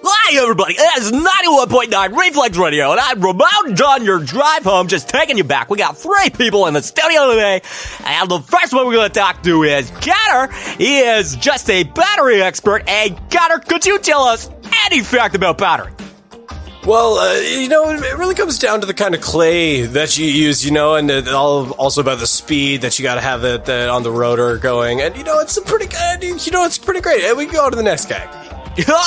Hi, everybody. It is 91.9 Reflex Radio, and I'm Ramon John, your drive home, just taking you back. We got 3 people in the studio today, and the first one we're going to talk to is Connor. He is just a battery expert. And Connor, could you tell us any fact about battery? Well, it really comes down to the kind of clay that you use, and also about the speed that you got to have it on the rotor going. And, it's pretty good. It's pretty great. And we can go on to the next guy.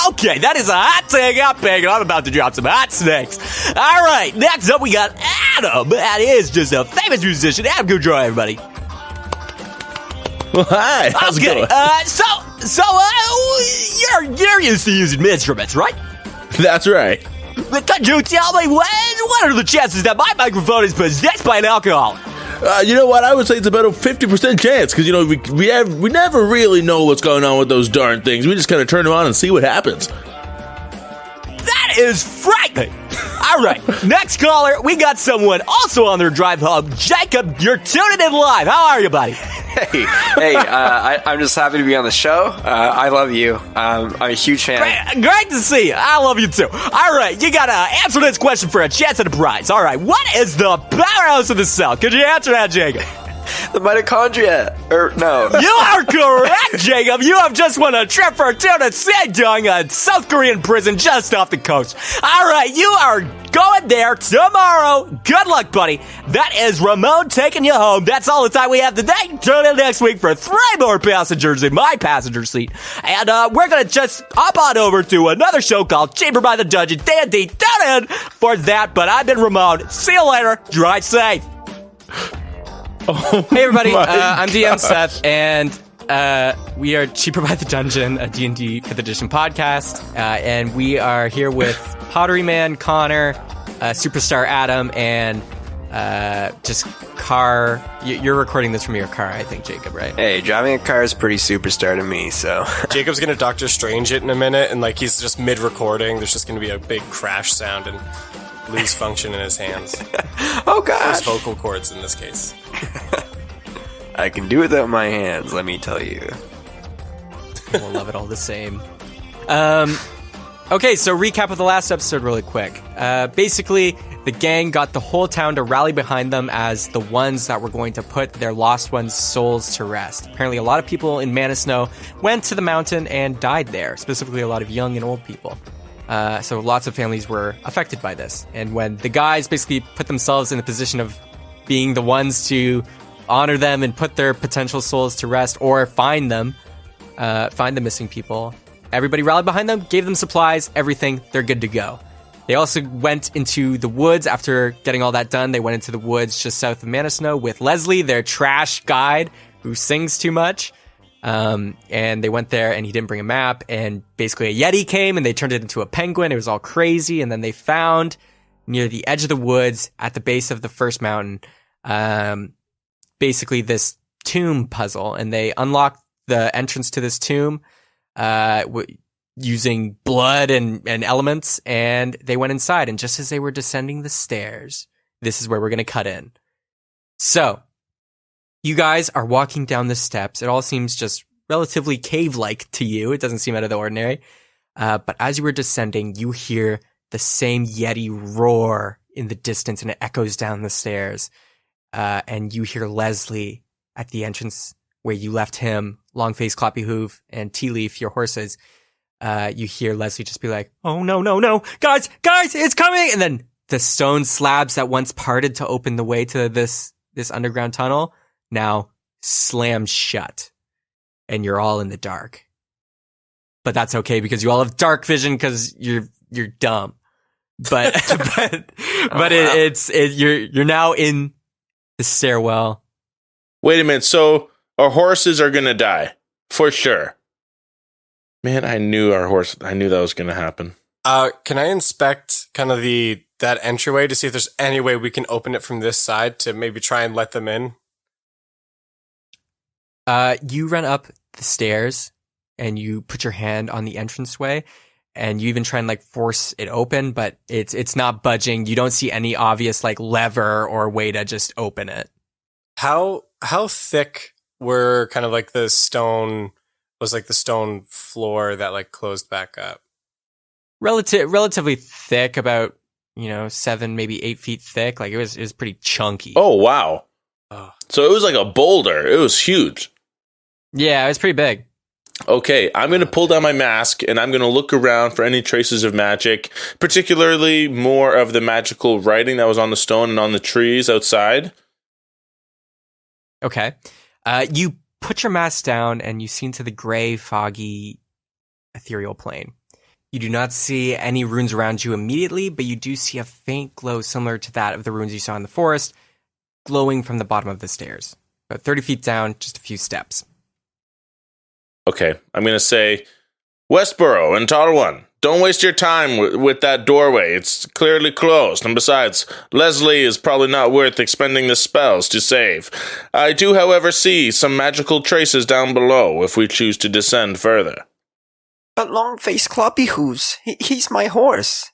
Okay, that is a hot take I'm banging. I'm about to drop some hot snakes. All right, next up we got Adam. That is just a famous musician. Adam Goudreau, everybody. Well, hi. How's it going? You're used to using instruments, right? That's right. Could you tell me what are the chances that my microphone is possessed by an alcoholic? You know what? I would say it's about a 50% chance because we never really know what's going on with those darn things. We just kind of turn them on and see what happens. That is frightening. All right, next caller, we got someone also on their drive home. Jacob, you're tuning in live. How are you, buddy? Hey, I'm just happy to be on the show. I love you. I'm a huge fan. Great to see you. I love you too. All right, you gotta answer this question for a chance at a prize. All right, what is the powerhouse of the cell? Could you answer that, Jacob? The mitochondria. No. You are correct, Jacob. You have just won a trip for 2 to Sejong, a South Korean prison just off the coast. All right, you are going there tomorrow. Good luck, buddy. That is Ramon taking you home. That's all the time we have today. Tune in next week for 3 more passengers in my passenger seat. And we're going to just hop on over to another show called Cheaper by the Dungeon. D&D, tune in for that. But I've been Ramon. See you later. Drive safe. Hey everybody, I'm DM Seth, and we are Cheaper by the Dungeon, a D&D 5th edition podcast, and we are here with Pottery Man, Connor, Superstar Adam, and just car. You're recording this from your car, I think, Jacob, right? Hey, driving a car is pretty superstar to me, so. Jacob's going to Doctor Strange it in a minute, and he's just mid-recording. There's just going to be a big crash sound and lose function in his hands. Oh, God. His vocal cords in this case. I can do it without my hands, let me tell you. We'll love it all the same. Okay, so recap of the last episode really quick. Basically, the gang got the whole town to rally behind them as the ones that were going to put their lost ones' souls to rest. Apparently, a lot of people in Mana Snow went to the mountain and died there, specifically a lot of young and old people. So lots of families were affected by this. And when the guys basically put themselves in the position of being the ones to honor them and put their potential souls to rest or find the missing people, everybody rallied behind them, gave them supplies, everything, they're good to go. They also went into the woods after getting all that done. They went into the woods just south of Mana Snow with Leslie, their trash guide who sings too much. And they went there and he didn't bring a map, and basically a Yeti came and they turned it into a penguin. It was all crazy. And then they found near the edge of the woods at the base of the first mountain, basically this tomb puzzle, and they unlocked the entrance to this tomb, using blood and elements, and they went inside. And just as they were descending the stairs, this is where we're going to cut in. So you guys are walking down the steps. It all seems just relatively cave-like to you. It doesn't seem out of the ordinary. But as you were descending, you hear the same Yeti roar in the distance, and it echoes down the stairs. And you hear Leslie at the entrance where you left him, Longface, Cloppy Hoof, and Tea Leaf, your horses. You hear Leslie just be like, "Oh, no, guys, it's coming!" And then the stone slabs that once parted to open the way to this underground tunnel now slammed shut, and you're all in the dark. But that's okay because you all have dark vision because you're dumb. But you're now in the stairwell. Wait a minute. So our horses are gonna die for sure. Man, I knew that was gonna happen. Can I inspect kind of that entryway to see if there's any way we can open it from this side to maybe try and let them in? You run up the stairs and you put your hand on the entranceway and you even try and like force it open, but it's not budging. You don't see any obvious like lever or way to just open it. How thick were kind of like the stone floor that like closed back up? Relatively thick, about 7, maybe 8 feet thick. Like it was pretty chunky. Oh, wow. Oh. So it was like a boulder. It was huge. Yeah, it was pretty big. Okay, I'm going to pull down my mask and I'm going to look around for any traces of magic, particularly more of the magical writing that was on the stone and on the trees outside. Okay. You put your mask down and you see into the gray, foggy, ethereal plane. You do not see any runes around you immediately, but you do see a faint glow similar to that of the runes you saw in the forest, glowing from the bottom of the stairs. About 30 feet down, just a few steps. Okay, I'm going to say, Westboro and Tarwan, don't waste your time with that doorway. It's clearly closed. And besides, Leslie is probably not worth expending the spells to save. I do, however, see some magical traces down below if we choose to descend further. But Long-Faced Cloppy Hooves, he's my horse.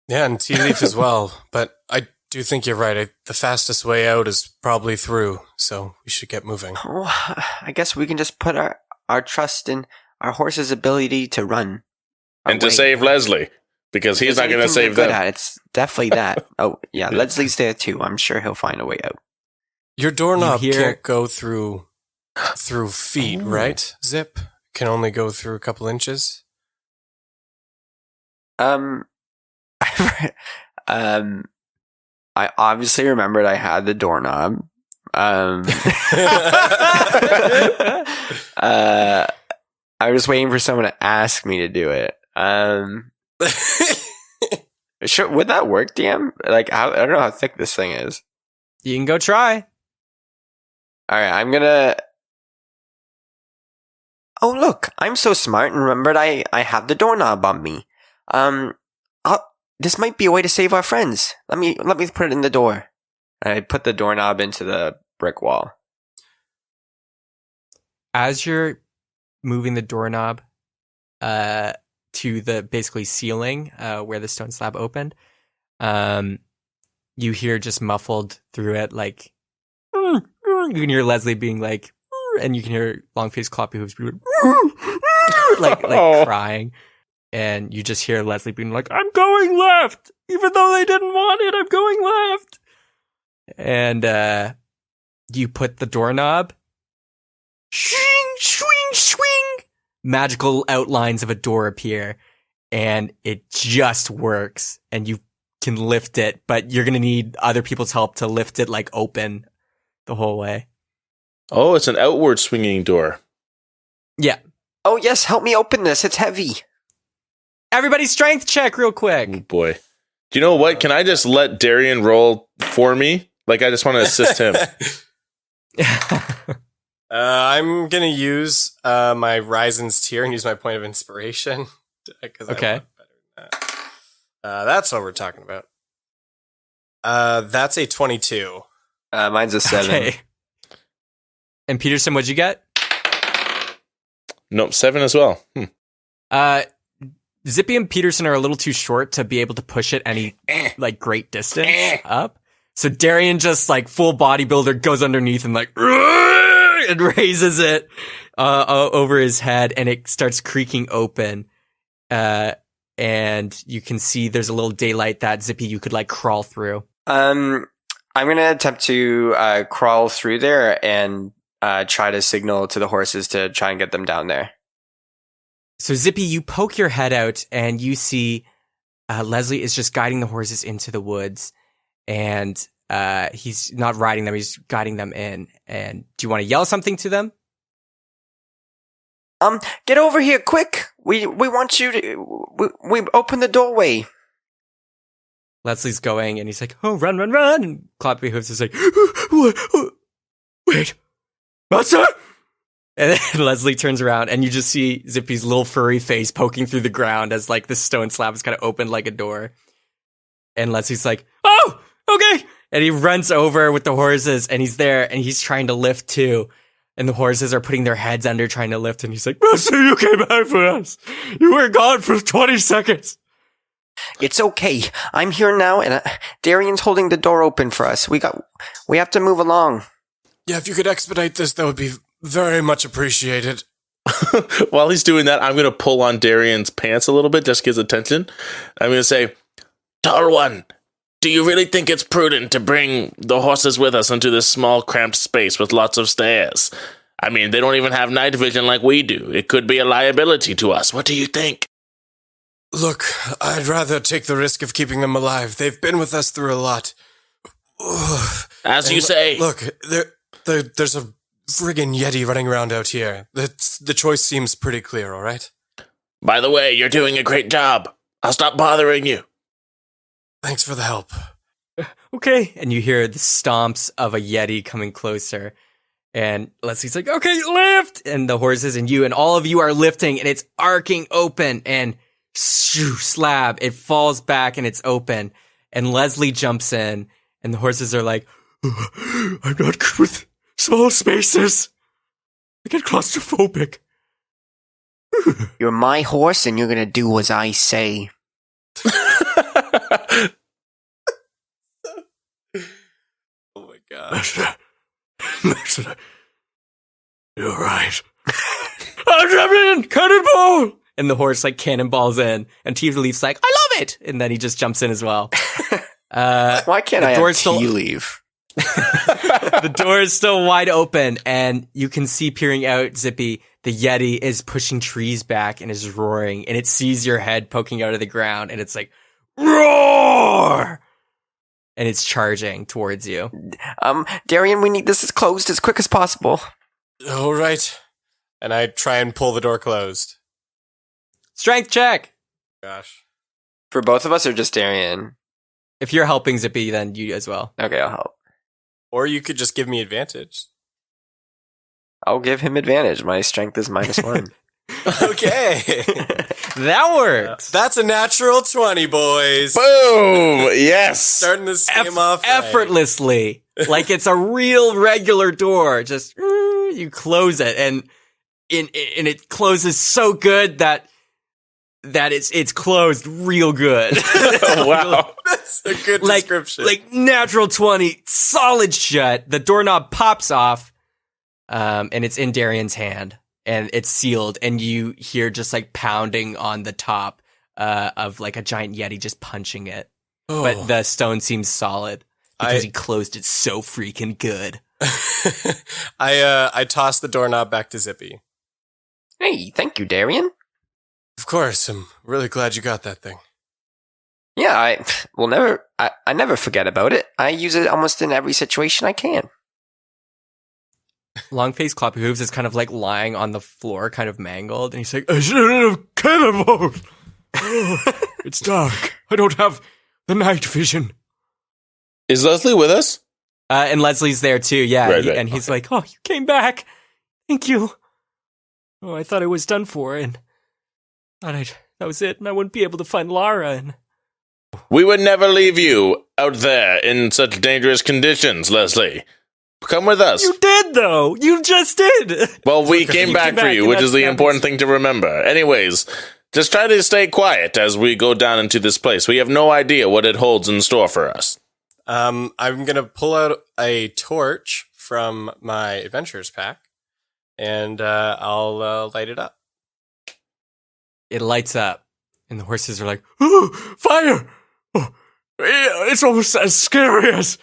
Yeah, and Tea Leaf as well. But I do think you're right. The fastest way out is probably through, so we should get moving. Oh, I guess we can just put our trust in our horse's ability to run. And to save Leslie, because he's not going to save them. It's definitely that. Oh, yeah, Leslie's there too. I'm sure he'll find a way out. Your doorknob can't go through feet, right? Zip can only go through a couple inches. I obviously remembered I had the doorknob. I was waiting for someone to ask me to do it. Sure, would that work, DM? Like, I don't know how thick this thing is. You can go try. All right, I'm gonna. Oh, look! I'm so smart and remembered I have the doorknob on me. This might be a way to save our friends. Let me put it in the door. I put the doorknob into the brick wall. As you're moving the doorknob to the basically ceiling where the stone slab opened, you hear just muffled through it like you can hear Leslie being like, and you can hear Long-Faced Cloppy Hooves being like crying, and you just hear Leslie being like, "I'm going left, even though they didn't want it. I'm going left." And you put the doorknob. Swing, swing, swing. Magical outlines of a door appear, and it just works. And you can lift it, but you're gonna need other people's help to lift it like open the whole way. Oh, it's an outward swinging door. Yeah. Oh yes, help me open this. It's heavy. Everybody, strength check real quick. Oh boy, do you know what? Can I just let Darian roll for me? Like, I just want to assist him. I'm gonna use my Ryzen's tier and use my point of inspiration. Okay. I want better than that. That's what we're talking about. That's a 22. Mine's a 7. Okay. And Peterson, what'd you get? Nope, 7 as well. Zippy and Peterson are a little too short to be able to push it any like great distance up. So Darian just like full bodybuilder goes underneath and like and raises it over his head, and it starts creaking open. And you can see there's a little daylight that Zippy you could like crawl through. I'm gonna attempt to crawl through there and try to signal to the horses to try and get them down there. So Zippy, you poke your head out and you see Leslie is just guiding the horses into the woods, and he's not riding them; he's guiding them in. And do you want to yell something to them? Get over here quick! We want you to. We open the doorway. Leslie's going, and he's like, "Oh, run, run, run!" And Cloppy Hooves is like, "Wait, Master!" And then Leslie turns around, and you just see Zippy's little furry face poking through the ground as like the stone slab is kind of opened like a door. And Leslie's like, "Oh, okay!" And he runs over with the horses, and he's there, and he's trying to lift too. And the horses are putting their heads under trying to lift, and he's like, Master, you came back for us. You were gone for 20 seconds. It's okay. I'm here now, and Darian's holding the door open for us. We have to move along. Yeah, if you could expedite this, that would be very much appreciated. While he's doing that, I'm going to pull on Darian's pants a little bit, just get his attention. I'm going to say, Tall One, do you really think it's prudent to bring the horses with us into this small, cramped space with lots of stairs? I mean, they don't even have night vision like we do. It could be a liability to us. What do you think? Look, I'd rather take the risk of keeping them alive. They've been with us through a lot. As you say. Look, there's a friggin' Yeti running around out here. The choice seems pretty clear, all right? By the way, you're doing a great job. I'll stop bothering you. Thanks for the help. Okay. And you hear the stomps of a Yeti coming closer. And Leslie's like, okay, lift! And the horses and you and all of you are lifting, and it's arcing open, and slab, it falls back and it's open. And Leslie jumps in, and the horses are like, I'm not good with small spaces. I get claustrophobic. You're my horse, and you're gonna do as I say. Oh my god. Master, you're right. I'm jumping in! Cannonball! And the horse like cannonballs in, and Tea Leaf's like, I love it! And then he just jumps in as well. Why can't I have Tea Leaf? The door is still wide open, and you can see peering out, Zippy, the Yeti is pushing trees back and is roaring, and it sees your head poking out of the ground, and it's like, roar! And it's charging towards you. Darian, we need this closed as quick as possible. All right. And I try and pull the door closed. Strength check! Gosh. For both of us or just Darian? If you're helping Zippy, then you as well. Okay, I'll help. Or you could just give me advantage. I'll give him advantage. My strength is -1. Okay. That works. That's a natural 20, boys. Boom! Yes! Starting this game off right. Effortlessly. Like it's a real regular door. Just, you close it, and it closes so good that it's closed real good. Oh, wow. That's a good description. Like natural 20, solid shut. The doorknob pops off, and it's in Darian's hand, and it's sealed, and you hear just like pounding on the top of like a giant Yeti just punching it. Oh. But the stone seems solid because he closed it so freaking good. I toss the doorknob back to Zippy. Hey, thank you, Darian. Of course, I'm really glad you got that thing. Yeah, I never forget about it. I use it almost in every situation I can. Longface Cloppy Hooves is kind of like lying on the floor, kind of mangled, and he's like, I shouldn't have cannonballed. It's dark. I don't have the night vision. Is Leslie with us? And Leslie's there too, yeah. Right. And he's like, oh, you came back. Thank you. Oh, I thought I was done for, and that was it, and I wouldn't be able to find Lara. And We would never leave you out there in such dangerous conditions, Leslie. Come with us. you did, though. You just did. Well, we came back for you, which is the important thing to remember. Anyways, just try to stay quiet as we go down into this place. We have no idea what it holds in store for us. I'm gonna pull out a torch from my adventurers pack, and I'll light it up. It lights up, and the horses are like, "Ooh, fire! Oh, it's almost as scary as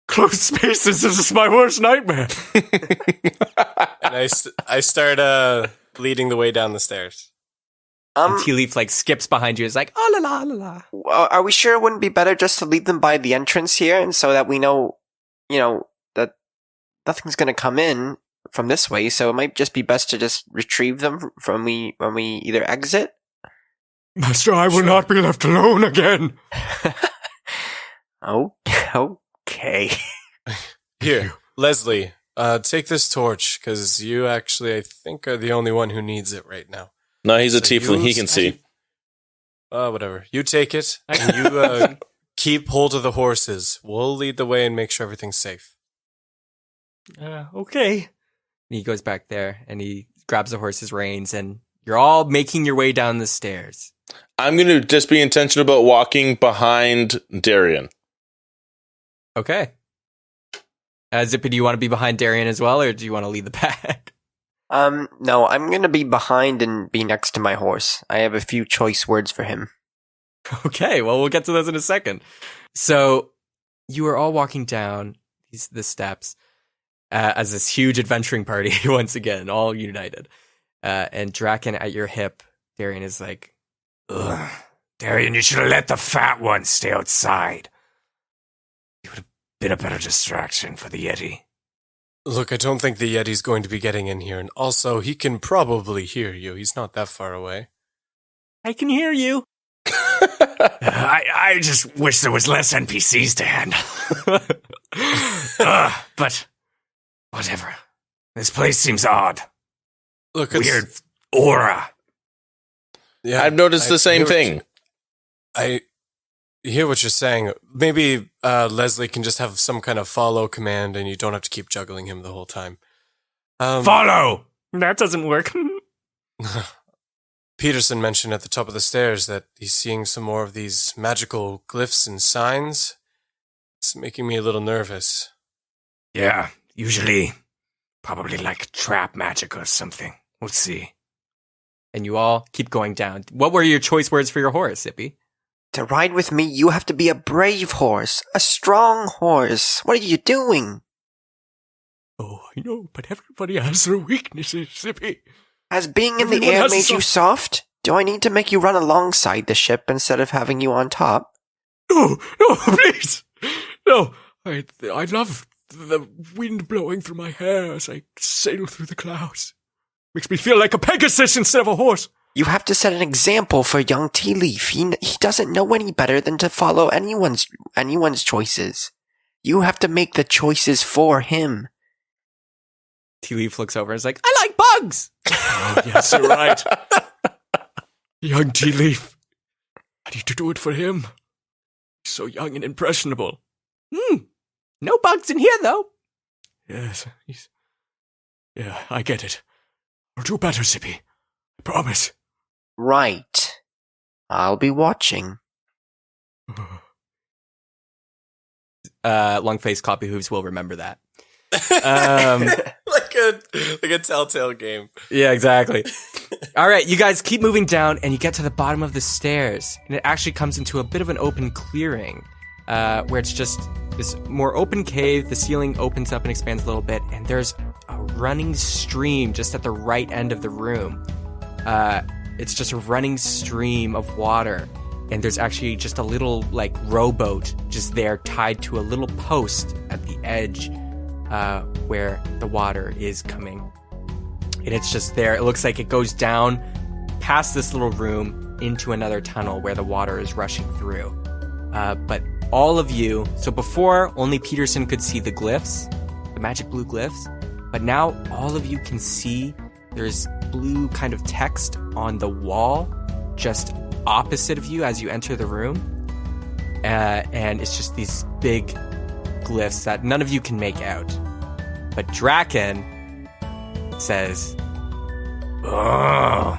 closed spaces. This is my worst nightmare." And I start leading the way down the stairs. And Tea Leaf like skips behind you. Is like, "Oh la la la la." Are we sure it wouldn't be better just to leave them by the entrance here, and so that we know, that nothing's going to come in from this way? So it might just be best to just retrieve them when we either exit. Master, I will not be left alone again. Oh, okay. Here, Leslie, take this torch, because you actually, I think, are the only one who needs it right now. No, he's a tiefling. He can see. Whatever. You take it, and you keep hold of the horses. We'll lead the way and make sure everything's safe. Okay. And he goes back there and he grabs the horse's reins, and you're all making your way down the stairs. I'm going to just be intentional about walking behind Darian. Okay. Zippy, do you want to be behind Darian as well, or do you want to lead the pack? No, I'm gonna be behind and be next to my horse. I have a few choice words for him. Okay, well, we'll get to those in a second. So, you are all walking down the steps as this huge adventuring party, once again, all united. And Draken at your hip, Darian is like, Ugh. Darian, you should have let the fat one stay outside. He would have been a better distraction for the Yeti. Look, I don't think the Yeti's going to be getting in here, and also, he can probably hear you. He's not that far away. I can hear you. I just wish there was less NPCs to handle. But whatever. This place seems odd. Look, Weird aura. Yeah, I've noticed the same hear what thing. you- I hear what you're saying. Maybe Leslie can just have some kind of follow command, and you don't have to keep juggling him the whole time. Follow! That doesn't work. Peterson mentioned at the top of the stairs that he's seeing some more of these magical glyphs and signs. It's making me a little nervous. Yeah, usually probably like trap magic or something. We'll see. And you all keep going down. What were your choice words for your horse, Zippy? To ride with me, you have to be a brave horse, a strong horse. What are you doing? Oh, I know, but everybody has their weaknesses, Zippy. Has being in the Everyone air has made you soft? Do I need to make you run alongside the ship instead of having you on top? No, please. No, I love the wind blowing through my hair as I sail through the clouds. Makes me feel like a Pegasus instead of a horse. You have to set an example for young Tea Leaf. He doesn't know any better than to follow anyone's choices. You have to make the choices for him. Tea Leaf looks over and is like, I like bugs! Oh, yes, you're right. Young Tea Leaf. I need to do it for him. He's so young and impressionable. No bugs in here, though. Yes, yeah, I get it. I'll do better, Zippy. I promise. Right. I'll be watching. Long-faced copy hooves will remember that. like a telltale game. Yeah, exactly. All right, you guys keep moving down, and you get to the bottom of the stairs, and it actually comes into a bit of an open clearing, where it's just this more open cave. The ceiling opens up and expands a little bit, and there's a running stream just at the right end of the room. It's just a running stream of water, and there's actually just a little like rowboat just there tied to a little post at the edge where the water is coming. And it's just there. It looks like it goes down past this little room into another tunnel where the water is rushing through. But all of you, so before only Peterson could see the glyphs, the magic blue glyphs, but now all of you can see there's blue kind of text on the wall just opposite of you as you enter the room. And it's just these big glyphs that none of you can make out. But Draken says, Oh.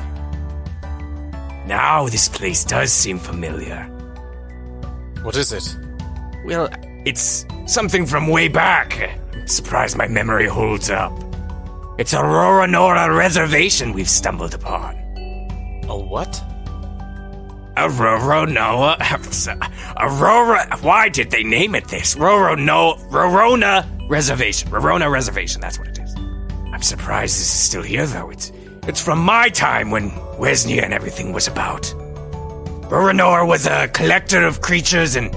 Now this place does seem familiar. What is it? Well, it's something from way back. I'm surprised my memory holds up. It's a Rorona reservation we've stumbled upon. A what? A Rorona... Why did they name it this? Rorona Reservation. Rorona Reservation, that's what it is. I'm surprised this is still here, though. It's from my time when Wesnia and everything was about. Rorona was a collector of creatures and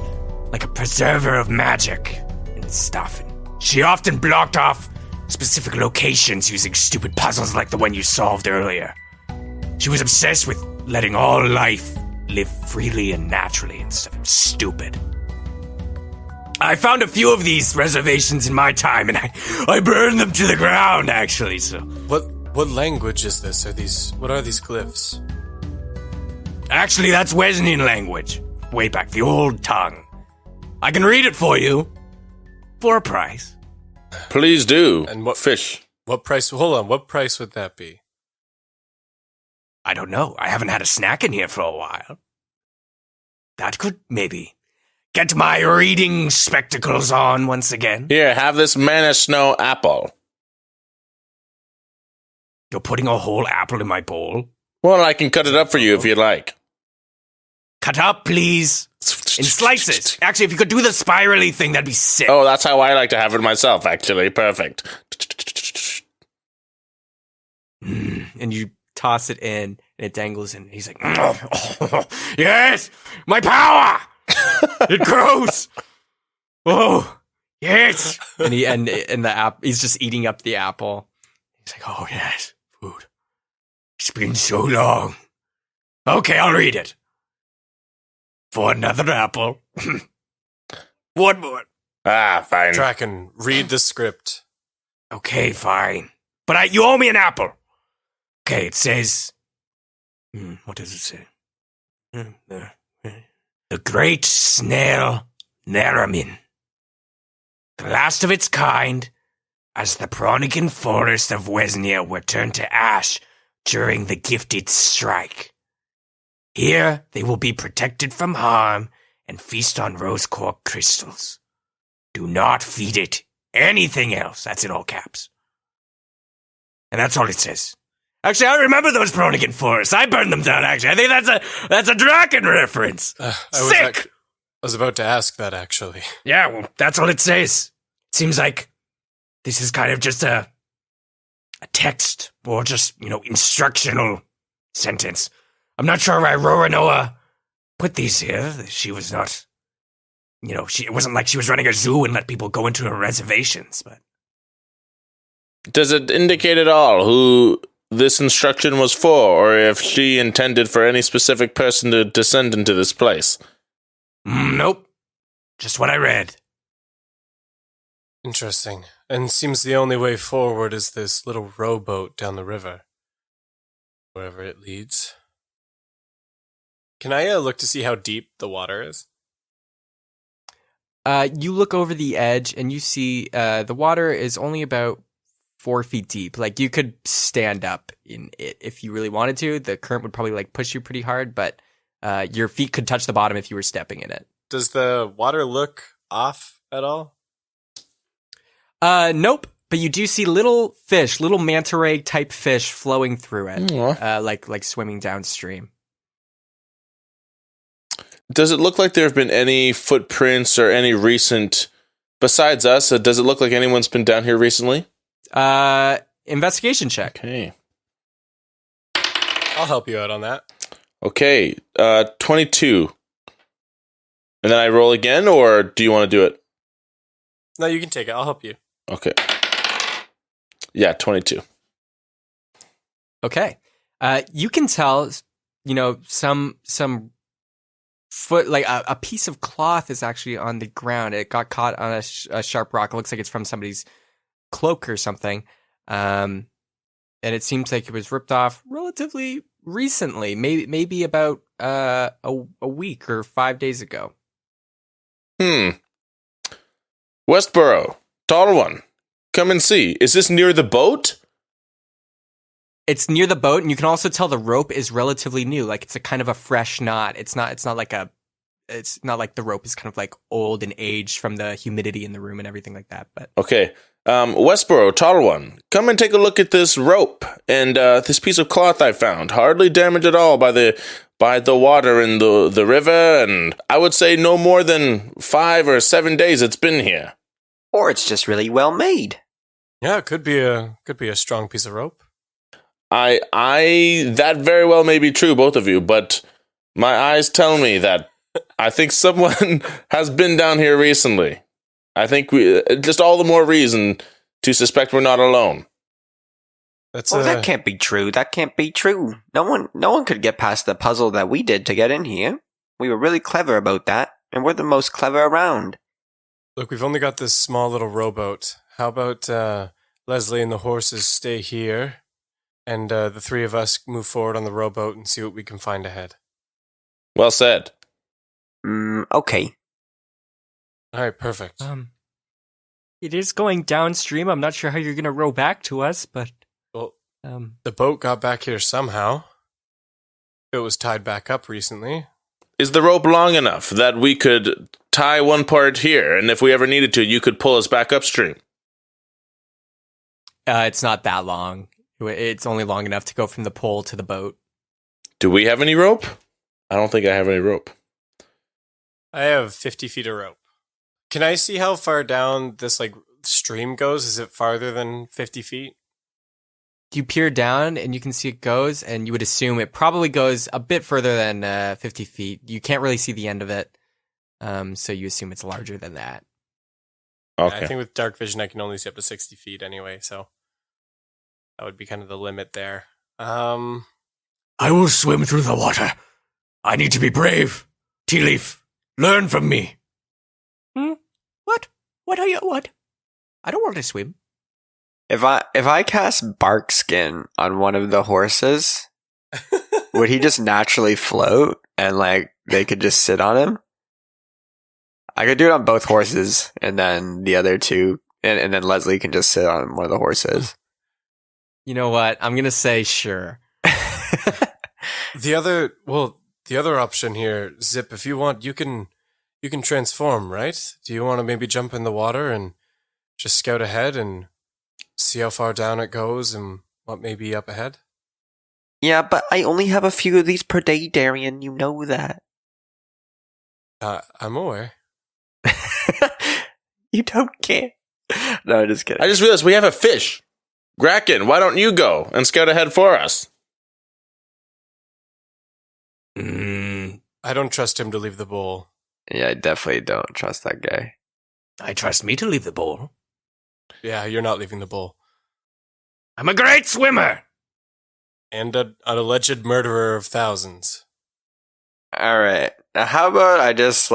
like a preserver of magic and stuff. And she often blocked off specific locations using stupid puzzles like the one you solved earlier. She was obsessed with letting all life live freely and naturally and stuff. It was stupid. I found a few of these reservations in my time, and I burned them to the ground, actually, so... What language is this? What are these glyphs? Actually, that's Wesnian language. Way back, the old tongue. I can read it for you. For a price. Please do. And what Fish. What price? Hold on. What price would that be? I don't know. I haven't had a snack in here for a while. That could maybe get my reading spectacles on once again. Here, have this Mana Snow apple. You're putting a whole apple in my bowl? Well, I can cut it up for you if you'd like. Cut up, please. In slices. Actually, if you could do the spirally thing, that'd be sick. Oh, that's how I like to have it myself, actually. Perfect. And you toss it in, and it dangles in. He's like, Yes! My power! It grows! Oh, yes! and the app. He's just eating up the apple. He's like, oh, yes, food. It's been so long. Okay, I'll read it. For another apple. One more. Ah, fine. Draken, read the script. Okay, fine. But you owe me an apple. Okay, it says... what does it say? The great snail Neramin. The last of its kind, as the Pronican forest of Wesnia were turned to ash during the Gifted Strike. Here they will be protected from harm and feast on rose quark crystals. Do not feed it anything else. That's in all caps. And that's all it says. Actually, I remember those Pronican forests. I burned them down, actually. I think that's a Draken reference. Sick! I was about to ask that, actually. Yeah, well, that's all it says. It seems like this is kind of just a text or just, instructional sentence. I'm not sure why Rorona put these here. She was not, it wasn't like she was running a zoo and let people go into her reservations, but... Does it indicate at all who this instruction was for, or if she intended for any specific person to descend into this place? Nope. Just what I read. Interesting. And seems the only way forward is this little rowboat down the river. Wherever it leads. Can I look to see how deep the water is? You look over the edge, and you see the water is only about 4 feet deep. Like, you could stand up in it if you really wanted to. The current would probably push you pretty hard, but your feet could touch the bottom if you were stepping in it. Does the water look off at all? Nope. But you do see little fish, little manta ray type fish flowing through it, like swimming downstream. Does it look like there have been any footprints or any recent, besides us, does it look like anyone's been down here recently? Investigation check. Okay. I'll help you out on that. Okay, 22. And then I roll again, or do you want to do it? No, you can take it. I'll help you. Okay. Yeah, 22. Okay. You can tell, some foot, like a piece of cloth is actually on the ground. It got caught on a sharp rock. It looks like it's from somebody's cloak or something. And it seems like it was ripped off relatively recently, maybe about a week or 5 days ago. Westboro, tall one, come and see. Is this near the boat? It's near the boat, and you can also tell the rope is relatively new. Like, it's a kind of a fresh knot. It's not like the rope is kind of like old and aged from the humidity in the room and everything like that. But Okay. Westboro, tall one, come and take a look at this rope and this piece of cloth I found. Hardly damaged at all by the water in the river, and I would say no more than 5 or 7 days it's been here. Or it's just really well made. Yeah, it could be a strong piece of rope. That very well may be true, both of you, but my eyes tell me that I think someone has been down here recently. I think just all the more reason to suspect we're not alone. That can't be true. That can't be true. No one could get past the puzzle that we did to get in here. We were really clever about that, and we're the most clever around. Look, we've only got this small little rowboat. How about Leslie and the horses stay here, and the three of us move forward on the rowboat and see what we can find ahead? Well said. Okay. All right, perfect. it is going downstream. I'm not sure how you're going to row back to us, but... Well, the boat got back here somehow. It was tied back up recently. Is the rope long enough that we could tie one part here, and if we ever needed to, you could pull us back upstream? It's not that long. It's only long enough to go from the pole to the boat. Do we have any rope? I don't think I have any rope. I have 50 feet of rope. Can I see how far down this stream goes? Is it farther than 50 feet? You peer down and you can see it goes, and you would assume it probably goes a bit further than 50 feet. You can't really see the end of it, so you assume it's larger than that. Okay. I think with dark vision, I can only see up to 60 feet anyway, so that would be kind of the limit there. I will swim through the water. I need to be brave. Tea Leaf, learn from me. What? What are you? What? I don't want to swim. If I cast bark skin on one of the horses, would he just naturally float and they could just sit on him? I could do it on both horses, and then the other two, and then Leslie can just sit on one of the horses. You know what? I'm gonna say sure. The other option here, Zip, if you want, you can transform, right? Do you want to maybe jump in the water and just scout ahead and see how far down it goes and what may be up ahead? Yeah, but I only have a few of these per day, Darian. You know that. I'm aware. You don't care. No, I'm just kidding. I just realized we have a fish. Kraken, why don't you go and scout ahead for us? I don't trust him to leave the bowl. Yeah, I definitely don't trust that guy. I trust me to leave the bowl. Yeah, you're not leaving the bowl. I'm a great swimmer. And an alleged murderer of thousands. All right. Now, how about I just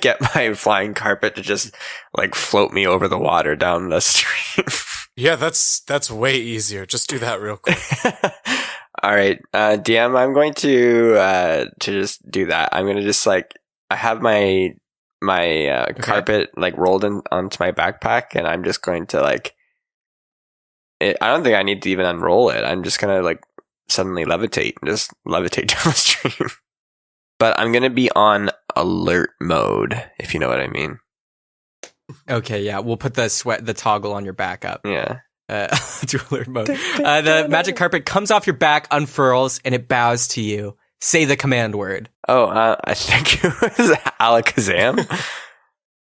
get my flying carpet to just float me over the water down the stream? Yeah, that's way easier. Just do that real quick. All right, DM, I'm going to just do that. I'm going to just I have my carpet rolled in onto my backpack, and I'm just going to I don't think I need to even unroll it. I'm just going to suddenly levitate and just levitate down the stream. But I'm going to be on alert mode, if you know what I mean. Okay, yeah, we'll put the toggle on your back up. Yeah. To alert mode. The magic carpet comes off your back, unfurls, and it bows to you. Say the command word. Oh, I think it was Alakazam.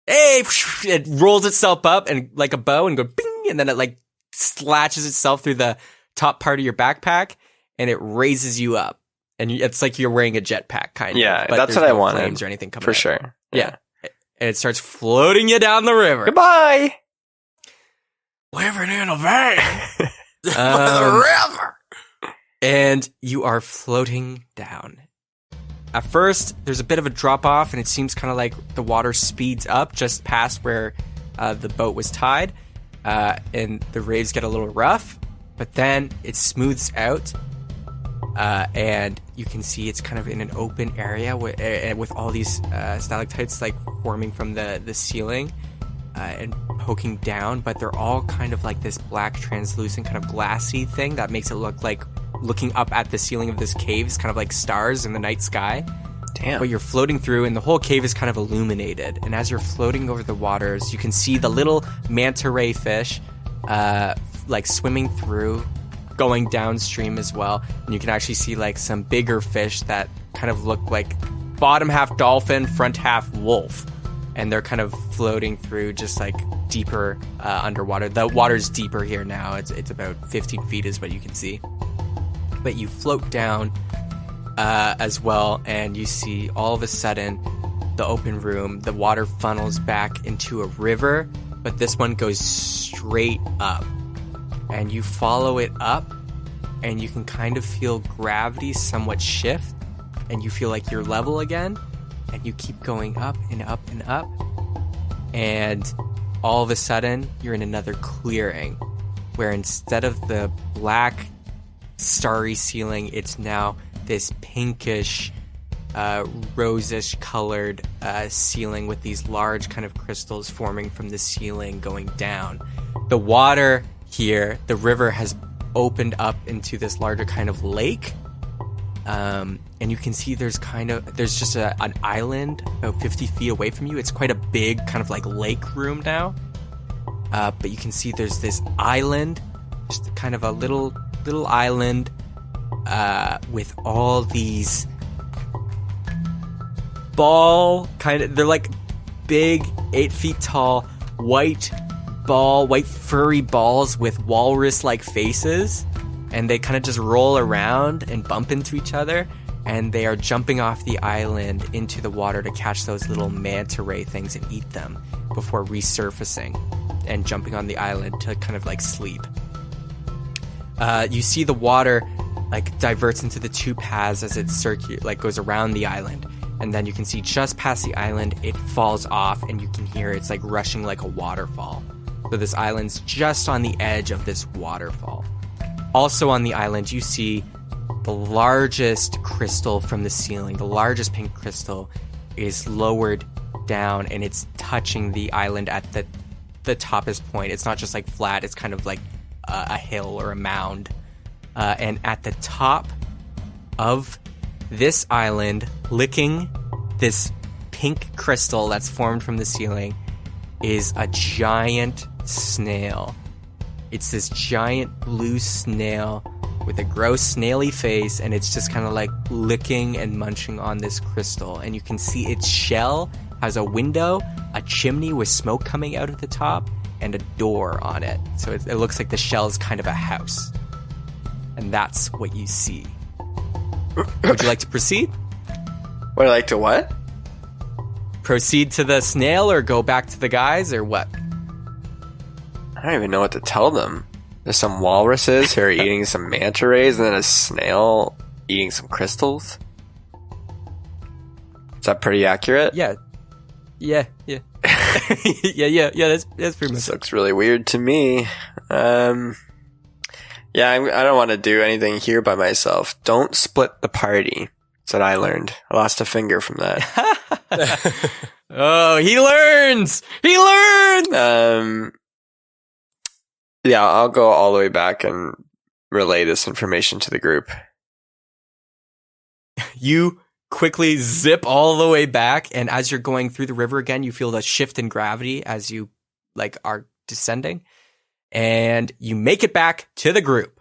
Hey! It rolls itself up and like a bow and go bing, and then it slashes itself through the top part of your backpack, and it raises you up. And it's like you're wearing a jetpack, kind of. Yeah, but that's there's what I no wanted. Flames or anything coming for out. sure. Yeah. And it starts floating you down the river. Goodbye! Living in a van. By the river. And you are floating down. At first, there's a bit of a drop off, and it seems kind of like the water speeds up just past where the boat was tied, and the waves get a little rough, but then it smooths out, and you can see it's kind of in an open area with all these stalactites forming from the ceiling and poking down, but they're all kind of like this black translucent kind of glassy thing that makes it look like looking up at the ceiling of this cave is kind of like stars in the night sky. Damn. But you're floating through, and the whole cave is kind of illuminated. And as you're floating over the waters, you can see the little manta ray fish swimming through, going downstream as well. And you can actually see some bigger fish that kind of look like bottom half dolphin, front half wolf. And they're kind of floating through just deeper underwater. The water's deeper here now. It's about 15 feet is what you can see. But you float down as well, and you see all of a sudden the open room, the water funnels back into a river, but this one goes straight up. And you follow it up, and you can kind of feel gravity somewhat shift, and you feel like you're level again, and you keep going up and up and up, and all of a sudden you're in another clearing where instead of the black starry ceiling, it's now this pinkish rosish colored ceiling with these large kind of crystals forming from the ceiling going down. The water here, the river has opened up into this larger kind of lake. And you can see there's just an island about 50 feet away from you. It's quite a big kind of like lake room now. But you can see there's this island, just kind of a little island with all these they're like big 8 feet tall white furry balls with walrus-like faces, and they kind of just roll around and bump into each other, and they are jumping off the island into the water to catch those little manta ray things and eat them before resurfacing and jumping on the island to kind of like sleep. You see the water like diverts into the two paths as it goes around the island, and then you can see just past the island it falls off, and you can hear it's like rushing like a waterfall. So this island's just on the edge of this waterfall. Also on the island you see the largest crystal from the ceiling. The largest pink crystal is lowered down, and it's touching the island at the toppest point. It's not just like flat, it's kind of like a hill or a mound. And at the top of this island, licking this pink crystal that's formed from the ceiling, is a giant snail. It's this giant blue snail with a gross snaily face, and it's just kind of like licking and munching on this crystal. And you can see its shell has a window, a chimney with smoke coming out at the top, and a door on it. So it looks like the shell is kind of a house. And that's what you see. Would you like to proceed? Would I like to what? Proceed to the snail, or go back to the guys, or what? I don't even know what to tell them. There's some walruses who are eating some manta rays, and then a snail eating some crystals. Is that pretty accurate? Yeah. Yeah. yeah, that's pretty much This looks really weird to me. Yeah, I don't want to do anything here by myself. Don't split the party. That's what I learned. I lost a finger from that. Oh, he learns! He learns! Yeah, I'll go all the way back and relay this information to the group. You quickly zip all the way back, and as you're going through the river again, you feel the shift in gravity as you are descending, and you make it back to the group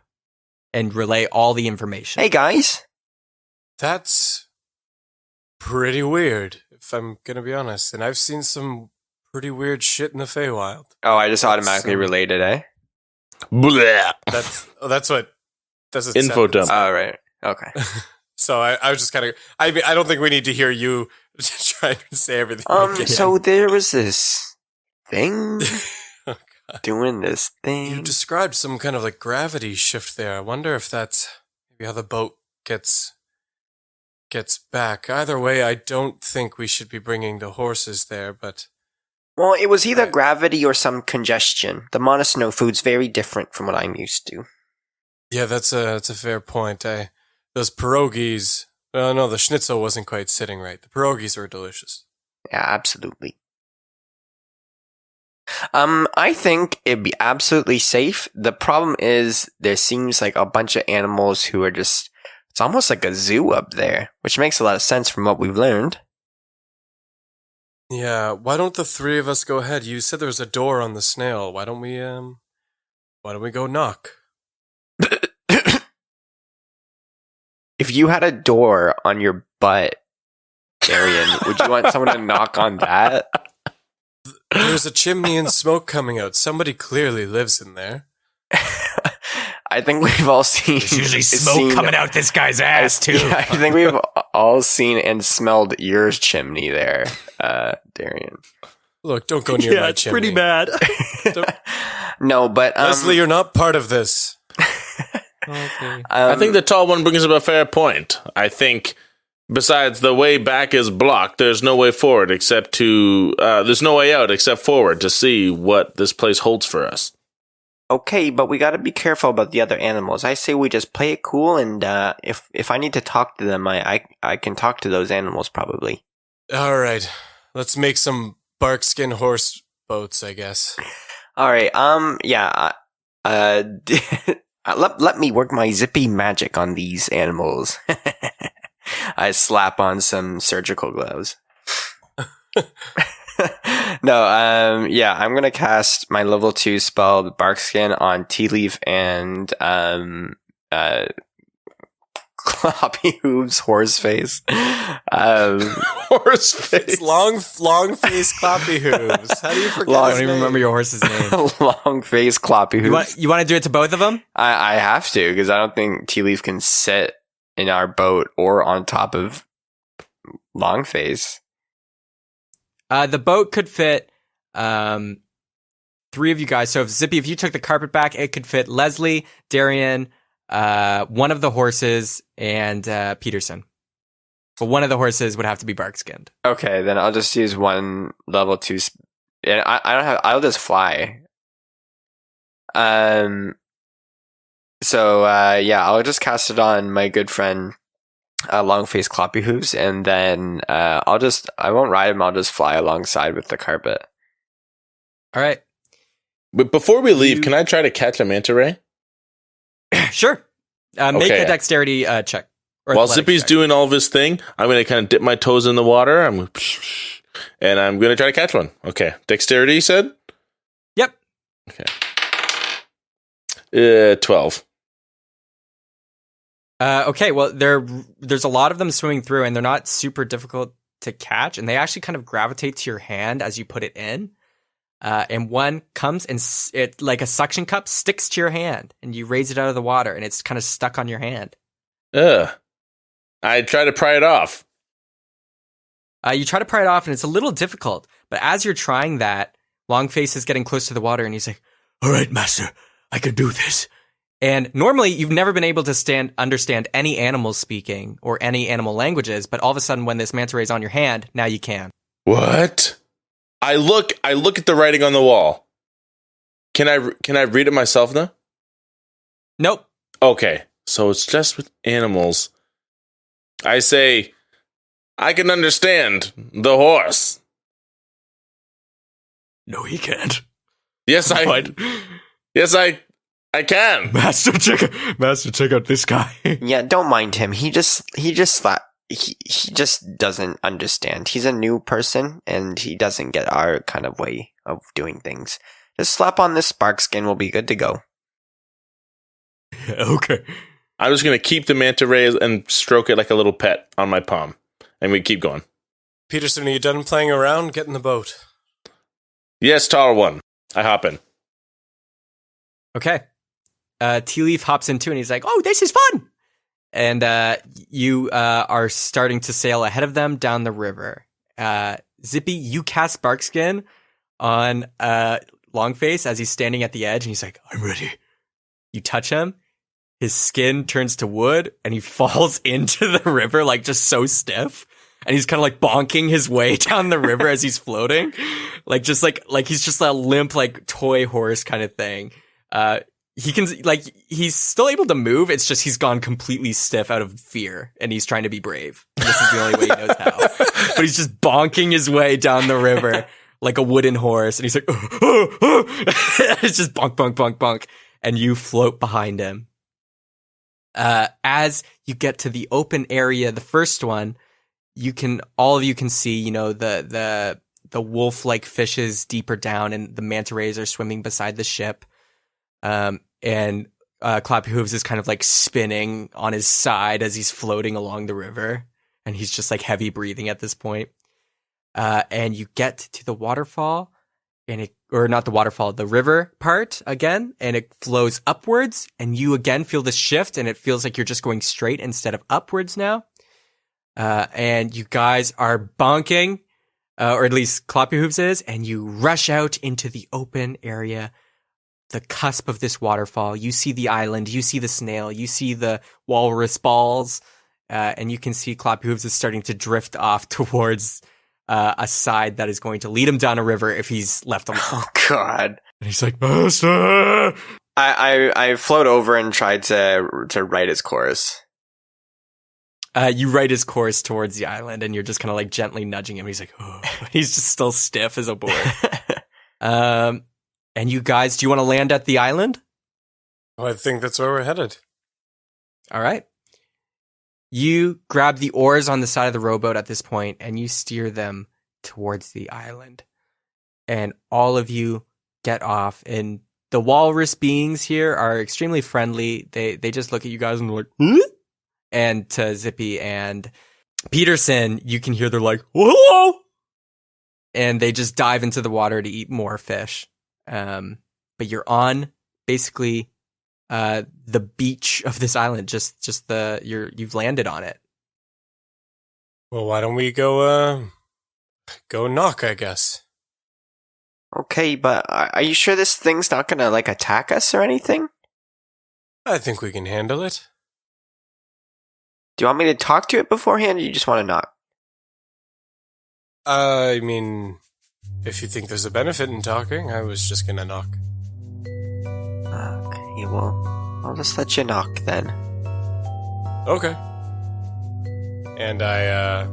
and relay all the information. Hey guys, That's pretty weird, if I'm gonna be honest. And I've seen some pretty weird shit in the Feywild. oh, I just automatically related, eh? Blah. That's what Info dump. Oh, right. Okay. So I was just kind of. I mean, I don't think we need to hear you try to say everything. again. So there was this thing doing this thing. You described some kind of like gravity shift there. I wonder if that's maybe how the boat gets back. Either way, I don't think we should be bringing the horses there, but Well, it was either Right. gravity or some congestion. The mono-snow food's very different from what I'm used to. yeah, that's a fair point. Those pierogies. Well, no, the schnitzel wasn't quite sitting right. The pierogies were delicious. Yeah, absolutely. I think it'd be absolutely safe. The problem is there seems like a bunch of animals who are just, it's almost like a zoo up there, which makes a lot of sense from what we've learned. Yeah, why don't the three of us go ahead? You said there was a door on the snail. Why don't we go knock? If you had a door on your butt, Darian, would you want someone to knock on that? There's a chimney and smoke coming out. Somebody clearly lives in there. I think we've all seen. There's usually smoke coming out this guy's ass, too. Yeah, I think we've all seen and smelled your chimney there, Darian. Look, don't go near my chimney. bad. No, but Leslie, you're not part of this. Okay. I think the tall one brings up a fair point. I think, besides the way back is blocked, there's no way forward except to. There's no way out except forward to see what this place holds for us. Okay, but we gotta be careful about the other animals. I say we just play it cool, and if I need to talk to them, I can talk to those animals probably. All right, let's make some barkskin horse boats, I guess. All right. Yeah. Let me work my zippy magic on these animals. I slap on some surgical gloves. No, yeah, I'm gonna cast my level 2 spell, Barkskin, on Tea Leaf and Cloppy Hooves Horseface. Horseface. It's long face Cloppy Hooves. How do you forget? I his don't even name? remember your horse's name. Long face Cloppy Hooves. You want to do it to both of them? I have to, because I don't think Tea Leaf can sit in our boat or on top of Longface. The boat could fit 3 of you guys. So if Zippy, if you took the carpet back, it could fit Leslie, Darian, one of the horses, and Peterson. But one of the horses would have to be bark-skinned. Okay, then I'll just use one level 2 and I don't have, I'll just fly. So yeah, I'll just cast it on my good friend Longface Cloppy Hooves, and then I won't ride him, I'll just fly alongside with the carpet. All right. But before we leave, can I try to catch a manta ray? Sure. Make Okay. a dexterity check. Or While athletics Zippy's check. doing all of his thing, I'm going to kind of dip my toes in the water. And I'm going to try to catch one. Okay. Dexterity, you said? Yep. Okay. 12. Okay, well, there's a lot of them swimming through, and they're not super difficult to catch, and they actually kind of gravitate to your hand as you put it in. And one comes and it, like a suction cup, sticks to your hand, and you raise it out of the water, and it's kind of stuck on your hand. Ugh. I try to pry it off. You try to pry it off, and it's a little difficult. But as you're trying that, Longface is getting close to the water, and he's like, "All right, master, I can do this." And normally, you've never been able to understand any animals speaking or any animal languages, but all of a sudden, when this manta ray is on your hand, now you can. What? I look at the writing on the wall. Can I read it myself now? Nope. Okay. So it's just with animals. I say, I can understand the horse. No, he can't. Yes, I can. Master, check out this guy. Yeah, don't mind him. He just doesn't understand. He's a new person, and he doesn't get our kind of way of doing things. Just slap on this bark skin, we'll be good to go. Okay. I'm just going to keep the manta ray and stroke it like a little pet on my palm. And we keep going. Peterson, are you done playing around? Get in the boat. Yes, taller one. I hop in. Okay. Tea Leaf hops into it, and he's like, "Oh, this is fun!" And you are starting to sail ahead of them down the river. Zippy, you cast Barkskin on Longface as he's standing at the edge, and he's like, "I'm ready." You touch him, his skin turns to wood, and he falls into the river, like just so stiff. And he's kind of like bonking his way down the river as he's floating, like he's just a limp, like toy horse kind of thing. He's still able to move. It's just he's gone completely stiff out of fear, and he's trying to be brave. And this is the only way he knows how. But he's just bonking his way down the river like a wooden horse, and he's like, it's just bonk, bonk, bonk, bonk, and you float behind him. As you get to the open area, the first one, all of you can see, the wolf-like fishes deeper down, and the manta rays are swimming beside the ship. And Clappy Hooves is kind of like spinning on his side as he's floating along the river, and he's just like heavy breathing at this point. And you get to the waterfall, the river part again, and it flows upwards, and you again feel the shift, and it feels like you're just going straight instead of upwards now. And you guys are bonking, or at least Cloppy Hooves is, and you rush out into the open area, the cusp of this waterfall. You see the island, you see the snail, you see the walrus balls, and you can see Cloppy Hooves is starting to drift off towards a side that is going to lead him down a river if he's left alone. Oh, God. And he's like, "Master!" I float over and try to write his course. You write his course towards the island, and you're just kind of like gently nudging him. He's like, oh. He's just still stiff as a board. And you guys, do you want to land at the island? Well, I think that's where we're headed. All right. You grab the oars on the side of the rowboat at this point, and you steer them towards the island. And all of you get off, and the walrus beings here are extremely friendly. They just look at you guys and they're like, huh? And to Zippy and Peterson, you can hear they're like, hello! And they just dive into the water to eat more fish. But you're on basically the beach of this island. You've landed on it. Well, why don't we go knock, I guess. Okay, but are you sure this thing's not gonna like attack us or anything? I think we can handle it. Do you want me to talk to it beforehand, or you just want to knock? I mean, if you think there's a benefit in talking, I was just gonna knock. Okay, well, I'll just let you knock then. Okay. And I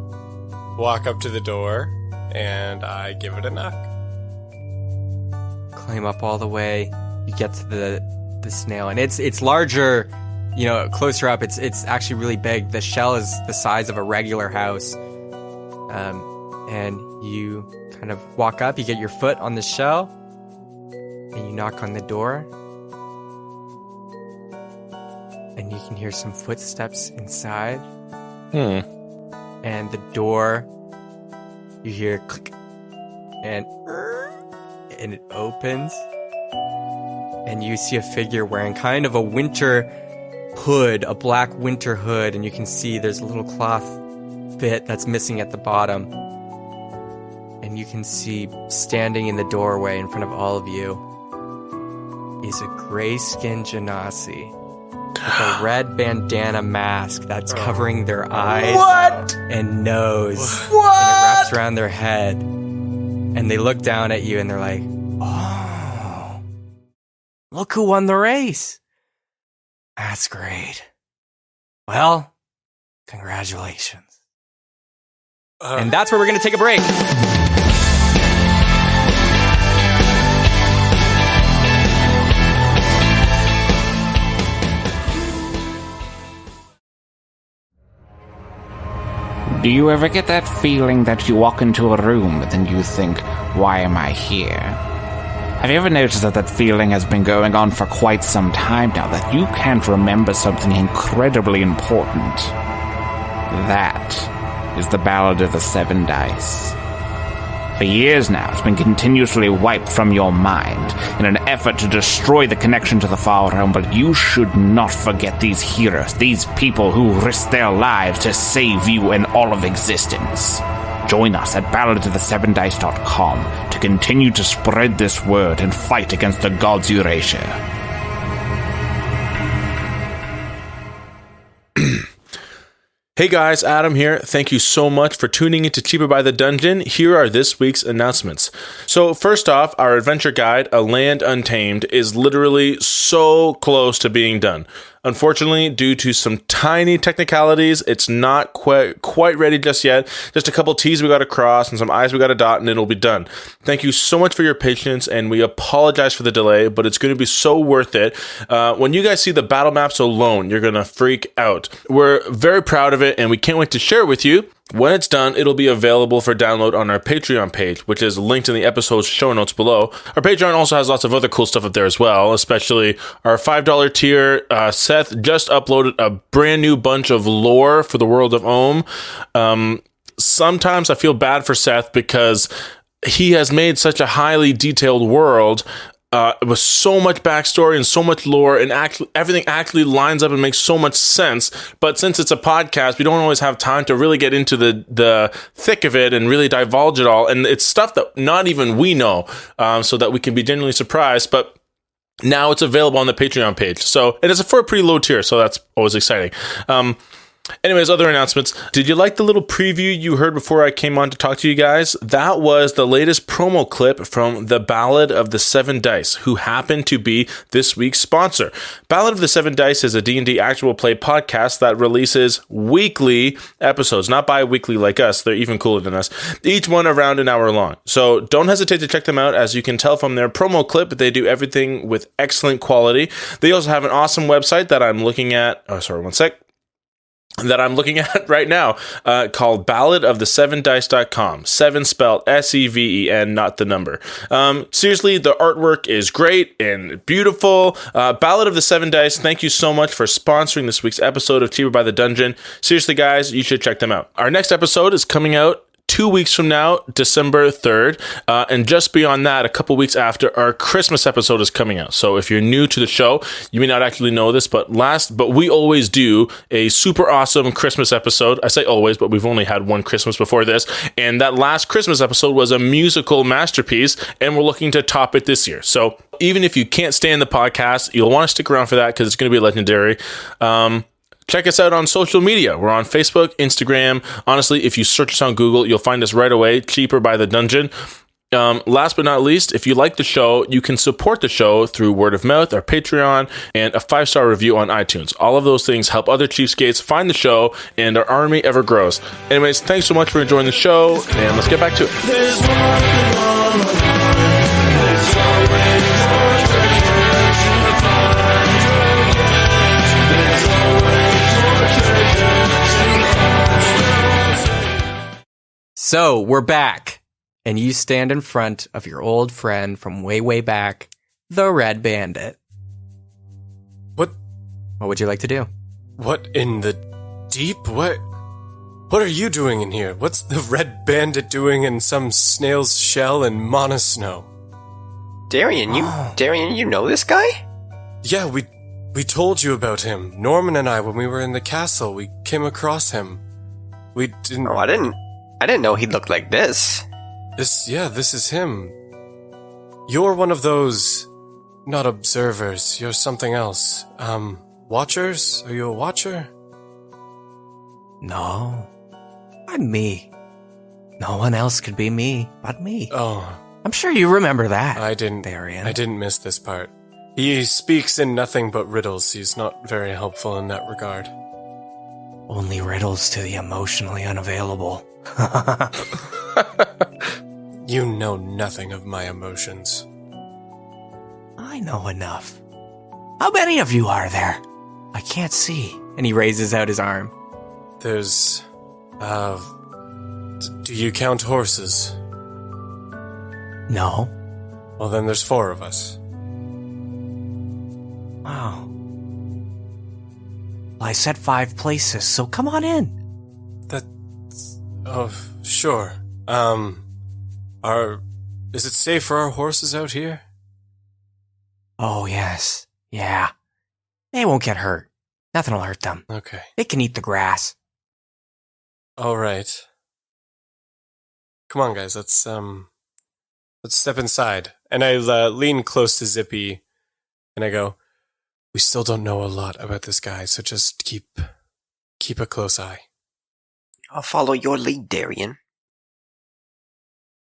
walk up to the door, and I give it a knock. Climb up all the way. You get to the snail, and it's larger. You know, closer up, it's actually really big. The shell is the size of a regular house. And you kind of walk up, you get your foot on the shell, and you knock on the door. And you can hear some footsteps inside. And the door, you hear click, and it opens. And you see a figure wearing kind of a winter hood, a black winter hood, and you can see there's a little cloth bit that's missing at the bottom. And you can see standing in the doorway in front of all of you is a gray-skinned Genasi with a red bandana mask that's covering their eyes and nose. And it wraps around their head. And they look down at you and they're like, oh, look who won the race. That's great. Well, congratulations. And that's where we're going to take a break. Do you ever get that feeling that you walk into a room and then you think, why am I here? Have you ever noticed that feeling has been going on for quite some time now, that you can't remember something incredibly important? That is the Ballad of the Seven Dice. For years now, it's been continuously wiped from your mind in an effort to destroy the connection to the Far Realm, but you should not forget these heroes, these people who risked their lives to save you and all of existence. Join us at balladofthesevendice.com to continue to spread this word and fight against the gods' erasure. Hey guys, Adam here. Thank you so much for tuning into Cheaper by the Dungeon. Here are this week's announcements. So first off, our adventure guide, A Land Untamed, is literally so close to being done. Unfortunately, due to some tiny technicalities, it's not quite ready just yet. Just a couple T's we got to cross and some I's we got to dot, and it'll be done. Thank you so much for your patience, and we apologize for the delay, but it's going to be so worth it. When you guys see the battle maps alone, you're going to freak out. We're very proud of it, and we can't wait to share it with you. When it's done, it'll be available for download on our Patreon page, which is linked in the episode's show notes below. Our Patreon also has lots of other cool stuff up there as well, especially our $5 tier. Seth just uploaded a brand new bunch of lore for the world of Ohm. Sometimes I feel bad for Seth because he has made such a highly detailed world with so much backstory and so much lore, and everything actually lines up and makes so much sense. But since it's a podcast, we don't always have time to really get into the thick of it and really divulge it all. And it's stuff that not even we know, so that we can be genuinely surprised. But now it's available on the Patreon page. So, and it's for a pretty low tier, so that's always exciting. Anyways, other announcements. Did you like the little preview you heard before I came on to talk to you guys? That was the latest promo clip from the Ballad of the Seven Dice, who happen to be this week's sponsor. Ballad of the Seven Dice is a D&D actual play podcast that releases weekly episodes, not bi-weekly like us. They're even cooler than us. Each one around an hour long. So don't hesitate to check them out. As you can tell from their promo clip, they do everything with excellent quality. They also have an awesome website that I'm looking at. Oh, sorry, one sec. That I'm looking at right now, called balladofthesevendice.com. 7 spelled S-E-V-E-N, not the number. Seriously, the artwork is great and beautiful. Ballad of the Seven Dice, thank you so much for sponsoring this week's episode of Cheaper by the Dungeon. Seriously, guys, you should check them out. Our next episode is coming out 2 weeks from now, December 3rd, and just beyond that, a couple weeks after, our Christmas episode is coming out. So if you're new to the show, you may not actually know this, but we always do a super awesome Christmas episode. I say always, but we've only had one Christmas before this, and that last Christmas episode was a musical masterpiece, and we're looking to top it this year. So even if you can't stand the podcast, you'll want to stick around for that because it's going to be legendary. Check us out on social media. We're on Facebook, Instagram. Honestly, if you search us on Google, you'll find us right away, Cheaper by the Dungeon. Last but not least, if you like the show, you can support the show through word of mouth, our Patreon, and a 5-star review on iTunes. All of those things help other cheapskates find the show, and our army ever grows. Anyways, thanks so much for enjoying the show, and let's get back to it. So we're back, and you stand in front of your old friend from way, way back, the Red Bandit. What? What would you like to do? What in the deep? What are you doing in here? What's the Red Bandit doing in some snail's shell in Monosnow? Darian, you know this guy? Yeah, we told you about him. Norman and I, when we were in the castle, we came across him. We didn't... Oh, I didn't know he looked like this. This is him. You're one of those... not observers, you're something else. Watchers? Are you a watcher? No. I'm me. No one else could be me but me. Oh. I'm sure you remember that. I didn't miss this part. He speaks in nothing but riddles. He's not very helpful in that regard. Only riddles to the emotionally unavailable. You know nothing of my emotions. I know enough. How many of you are there? I can't see. And he raises out his arm. There's... do you count horses? No. Well, then there's 4 of us. Oh. Well, I said 5 places, so come on in. Oh, sure. Is it safe for our horses out here? Oh, yes. Yeah. They won't get hurt. Nothing will hurt them. Okay. They can eat the grass. All right. Come on, guys. Let's step inside. And I lean close to Zippy, and I go, "We still don't know a lot about this guy, so just keep a close eye." I'll follow your lead, Darian.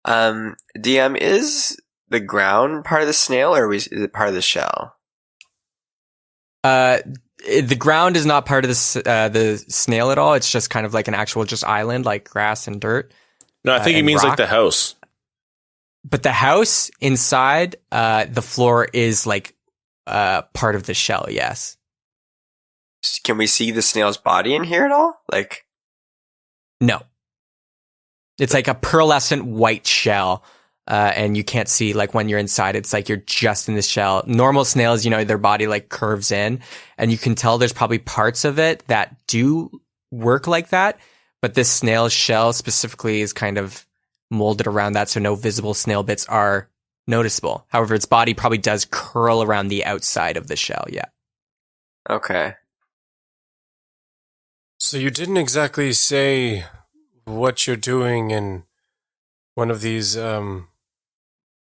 DM, is the ground part of the snail, or is it part of the shell? The ground is not part of the snail at all. It's just kind of like an actual just island, like grass and dirt. No, I think he means rock. like the house. But the house inside, the floor is like part of the shell, yes. Can we see the snail's body in here at all? Like, no. It's like a pearlescent white shell, and you can't see, like, when you're inside, it's like you're just in the shell. Normal snails, you know, their body, like, curves in, and you can tell there's probably parts of it that do work like that, but this snail's shell specifically is kind of molded around that, so no visible snail bits are noticeable. However, its body probably does curl around the outside of the shell, yeah. okay. So you didn't exactly say what you're doing in one of these,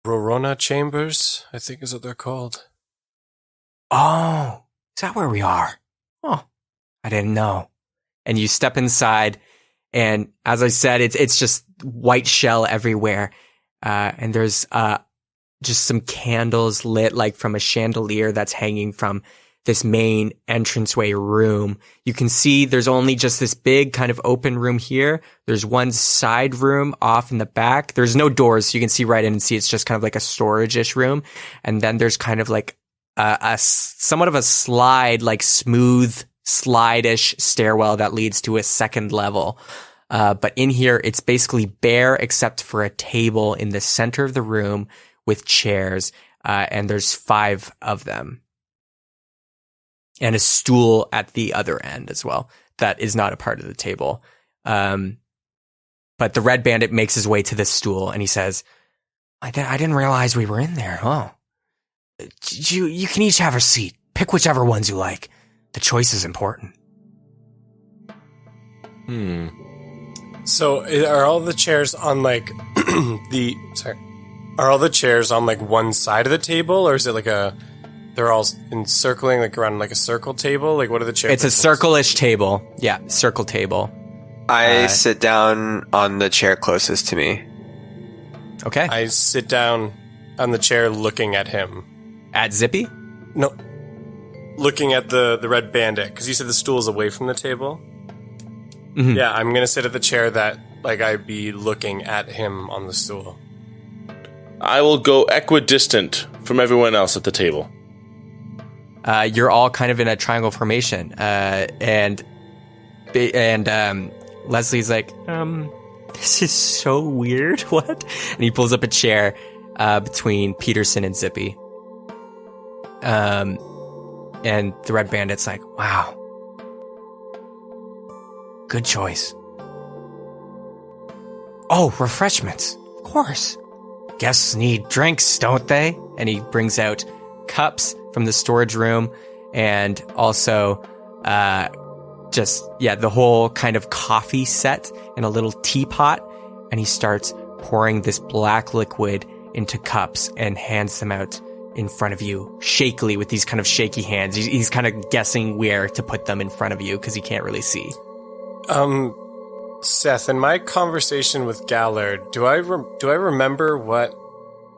Rorona chambers, I think is what they're called. Oh, is that where we are? Oh, I didn't know. and you step inside. And as I said, it's just white shell everywhere. And there's just some candles lit like from a chandelier that's hanging from this main entranceway room. You can see there's only just this big kind of open room here. There's one side room off in the back. There's no doors, so you can see right in and see it's just kind of like a storage-ish room. And then there's kind of like somewhat of a slide, like smooth slide-ish stairwell that leads to a second level. But in here, it's basically bare except for a table in the center of the room with chairs, and there's 5 of them. And a stool at the other end as well. That is not a part of the table. But the Red Bandit makes his way to this stool and he says, I didn't realize we were in there. Oh, you can each have a seat. Pick whichever ones you like. The choice is important. So are all the chairs on like are all the chairs on like one side of the table, or is it like they're all encircling like around like a circle table? Like what are the chairs? It's a circle-ish table. Yeah, circle table. I sit down on the chair closest to me. Okay. I sit down on the chair looking at him. At Zippy? No. Looking at the Red Bandit, because you said the stool is away from the table. Mm-hmm. Yeah, I'm going to sit at the chair that like I'd be looking at him on the stool. I will go equidistant from everyone else at the table. You're all kind of in a triangle formation. And Leslie's like, this is so weird. What? And he pulls up a chair between Peterson and Zippy. And the Red Bandit's like, wow. Good choice. Oh, refreshments. Of course. Guests need drinks, don't they? And he brings out cups from the storage room and also the whole kind of coffee set in a little teapot. And he starts pouring this black liquid into cups and hands them out in front of you, shakily, with these kind of shaky hands. He's kind of guessing where to put them in front of you because he can't really see. Seth, in my conversation with Gallard, do I remember what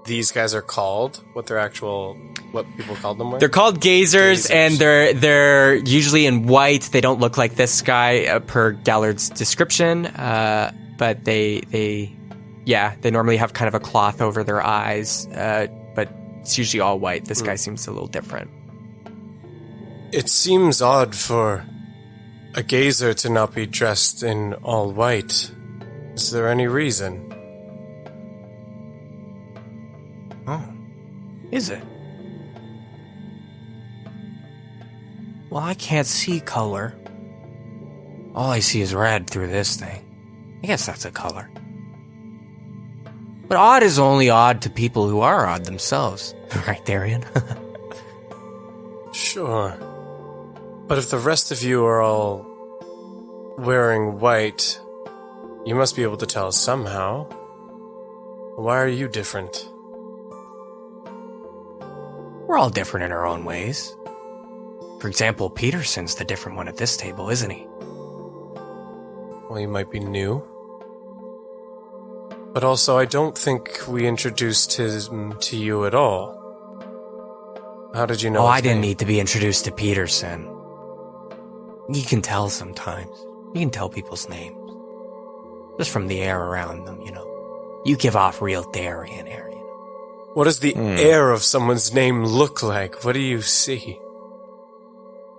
these guys are called? What people called them with? They're called gazers, and they're usually in white. They don't look like this guy per Gallard's description, but they normally have kind of a cloth over their eyes, but it's usually all white. This guy seems a little different. It seems odd for a gazer to not be dressed in all white. Is there any reason? Oh, is it? Well, I can't see color. All I see is red through this thing. I guess that's a color. But odd is only odd to people who are odd themselves. Right, Darian? Sure. But if the rest of you are all wearing white, you must be able to tell somehow. Why are you different? We're all different in our own ways. For example, Peterson's the different one at this table, isn't he? Well, he might be new. But also, I don't think we introduced him to you at all. How did you know? Oh, I didn't need to be introduced to Peterson. You can tell sometimes. You can tell people's names. Just from the air around them, you know. You give off real Darian air, you know. What does the air of someone's name look like? What do you see?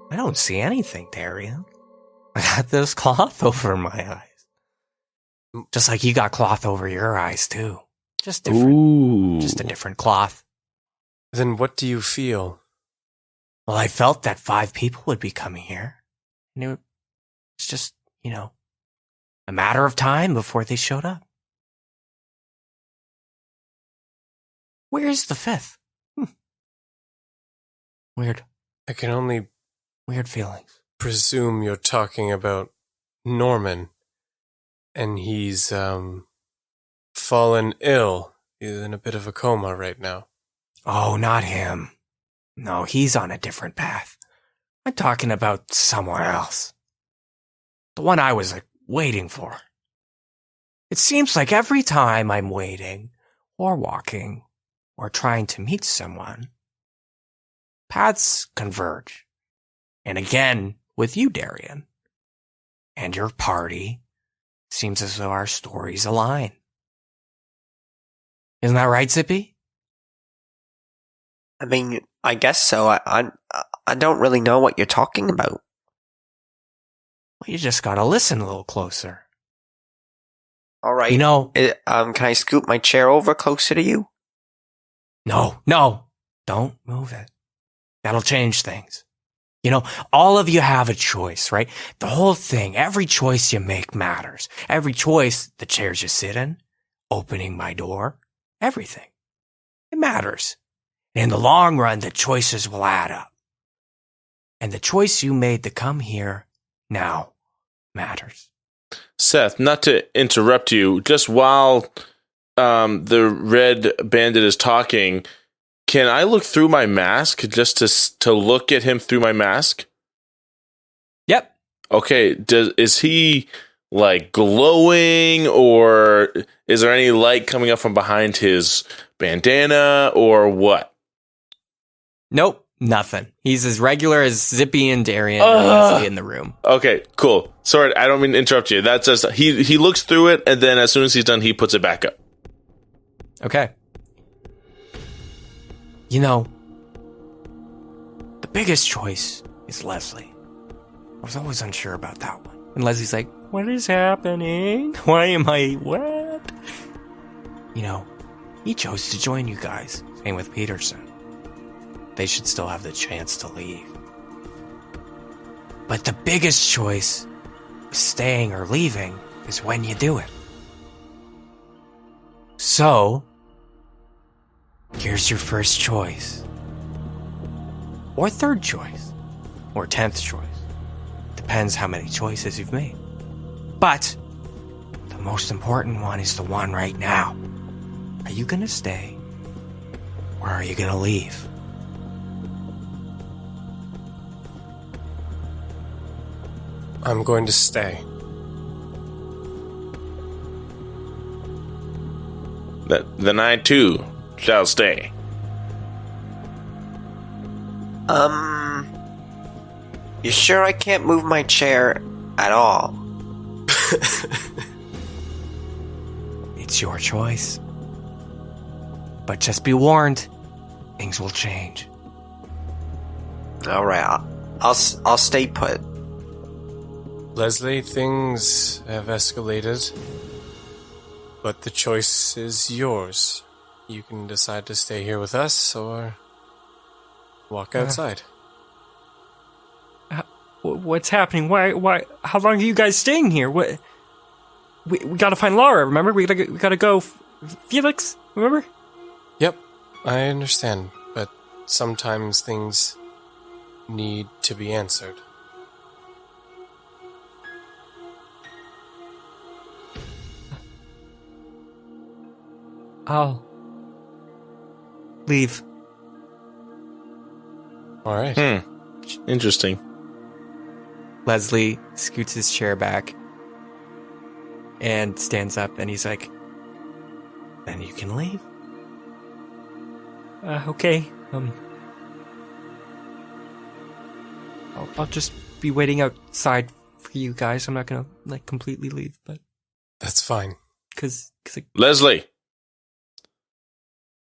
I don't see anything, Darian. I got this cloth over my eyes. Just like you got cloth over your eyes, too. Just different. Ooh. Just a different cloth. Then what do you feel? Well, I felt that 5 people would be coming here. And it's just, you know, a matter of time before they showed up. Where is the 5th? Weird. I can only Weird feelings. presume you're talking about Norman. And he's, fallen ill. He's in a bit of a coma right now. Oh, not him. No, he's on a different path. I'm talking about someone else. The one I was waiting for. It seems like every time I'm waiting, or walking, or trying to meet someone, paths converge. And again, with you, Darian, and your party, seems as though our stories align. Isn't that right, Zippy? I mean, I guess so. I don't really know what you're talking about. Well, you just gotta listen a little closer. All right. You know, can I scoot my chair over closer to you? no, don't move it. That'll change things. You know, all of you have a choice, right? The whole thing, every choice you make matters. Every choice, the chairs you sit in, opening my door, everything. It matters. And in the long run, the choices will add up. And the choice you made to come here now matters. Seth, not to interrupt you, just while the red bandit is talking, can I look through my mask just to look at him through my mask? Yep. Okay, is he like glowing, or is there any light coming up from behind his bandana, or what? Nope, nothing. He's as regular as Zippy and Darian and Leslie in the room. Okay, cool. Sorry, I don't mean to interrupt you. That's just he looks through it, and then as soon as he's done, he puts it back up. Okay. You know, the biggest choice is Leslie. I was always unsure about that one. And Leslie's like, what is happening? Why am I what? You know, he chose to join you guys. Same with Peterson. They should still have the chance to leave. But the biggest choice, staying or leaving, is when you do it. So, here's your first choice. Or third choice. Or 10th choice. Depends how many choices you've made. But, the most important one is the one right now. Are you gonna stay? Or are you gonna leave? I'm going to stay. Then I too shall stay. You sure I can't move my chair at all? It's your choice. But just be warned, things will change. All right, I'll stay put. Leslie, things have escalated, but the choice is yours. You can decide to stay here with us or walk outside. What's happening? Why? How long are you guys staying here? What? We gotta find Laura. Remember, we gotta go. Felix, remember? Yep, I understand, but sometimes things need to be answered. I'll leave. All right. Interesting. Leslie scoots his chair back and stands up, and he's like, then you can leave. Okay. I'll just be waiting outside for you guys. I'm not gonna completely leave, but That's fine. cause Leslie,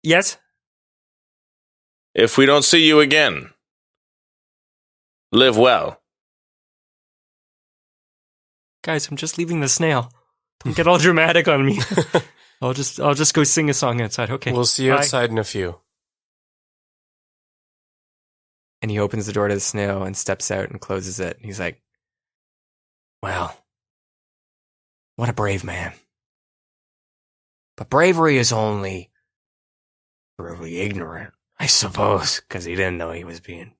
yes. if we don't see you again, live well. Guys, I'm just leaving the snail. Don't get all dramatic on me. I'll just go sing a song outside. Okay. We'll see you Bye. outside in a few. And he opens the door to the snail and steps out and closes it. He's like, well, what a brave man. But bravery is only really ignorant, I suppose, because he didn't know he was being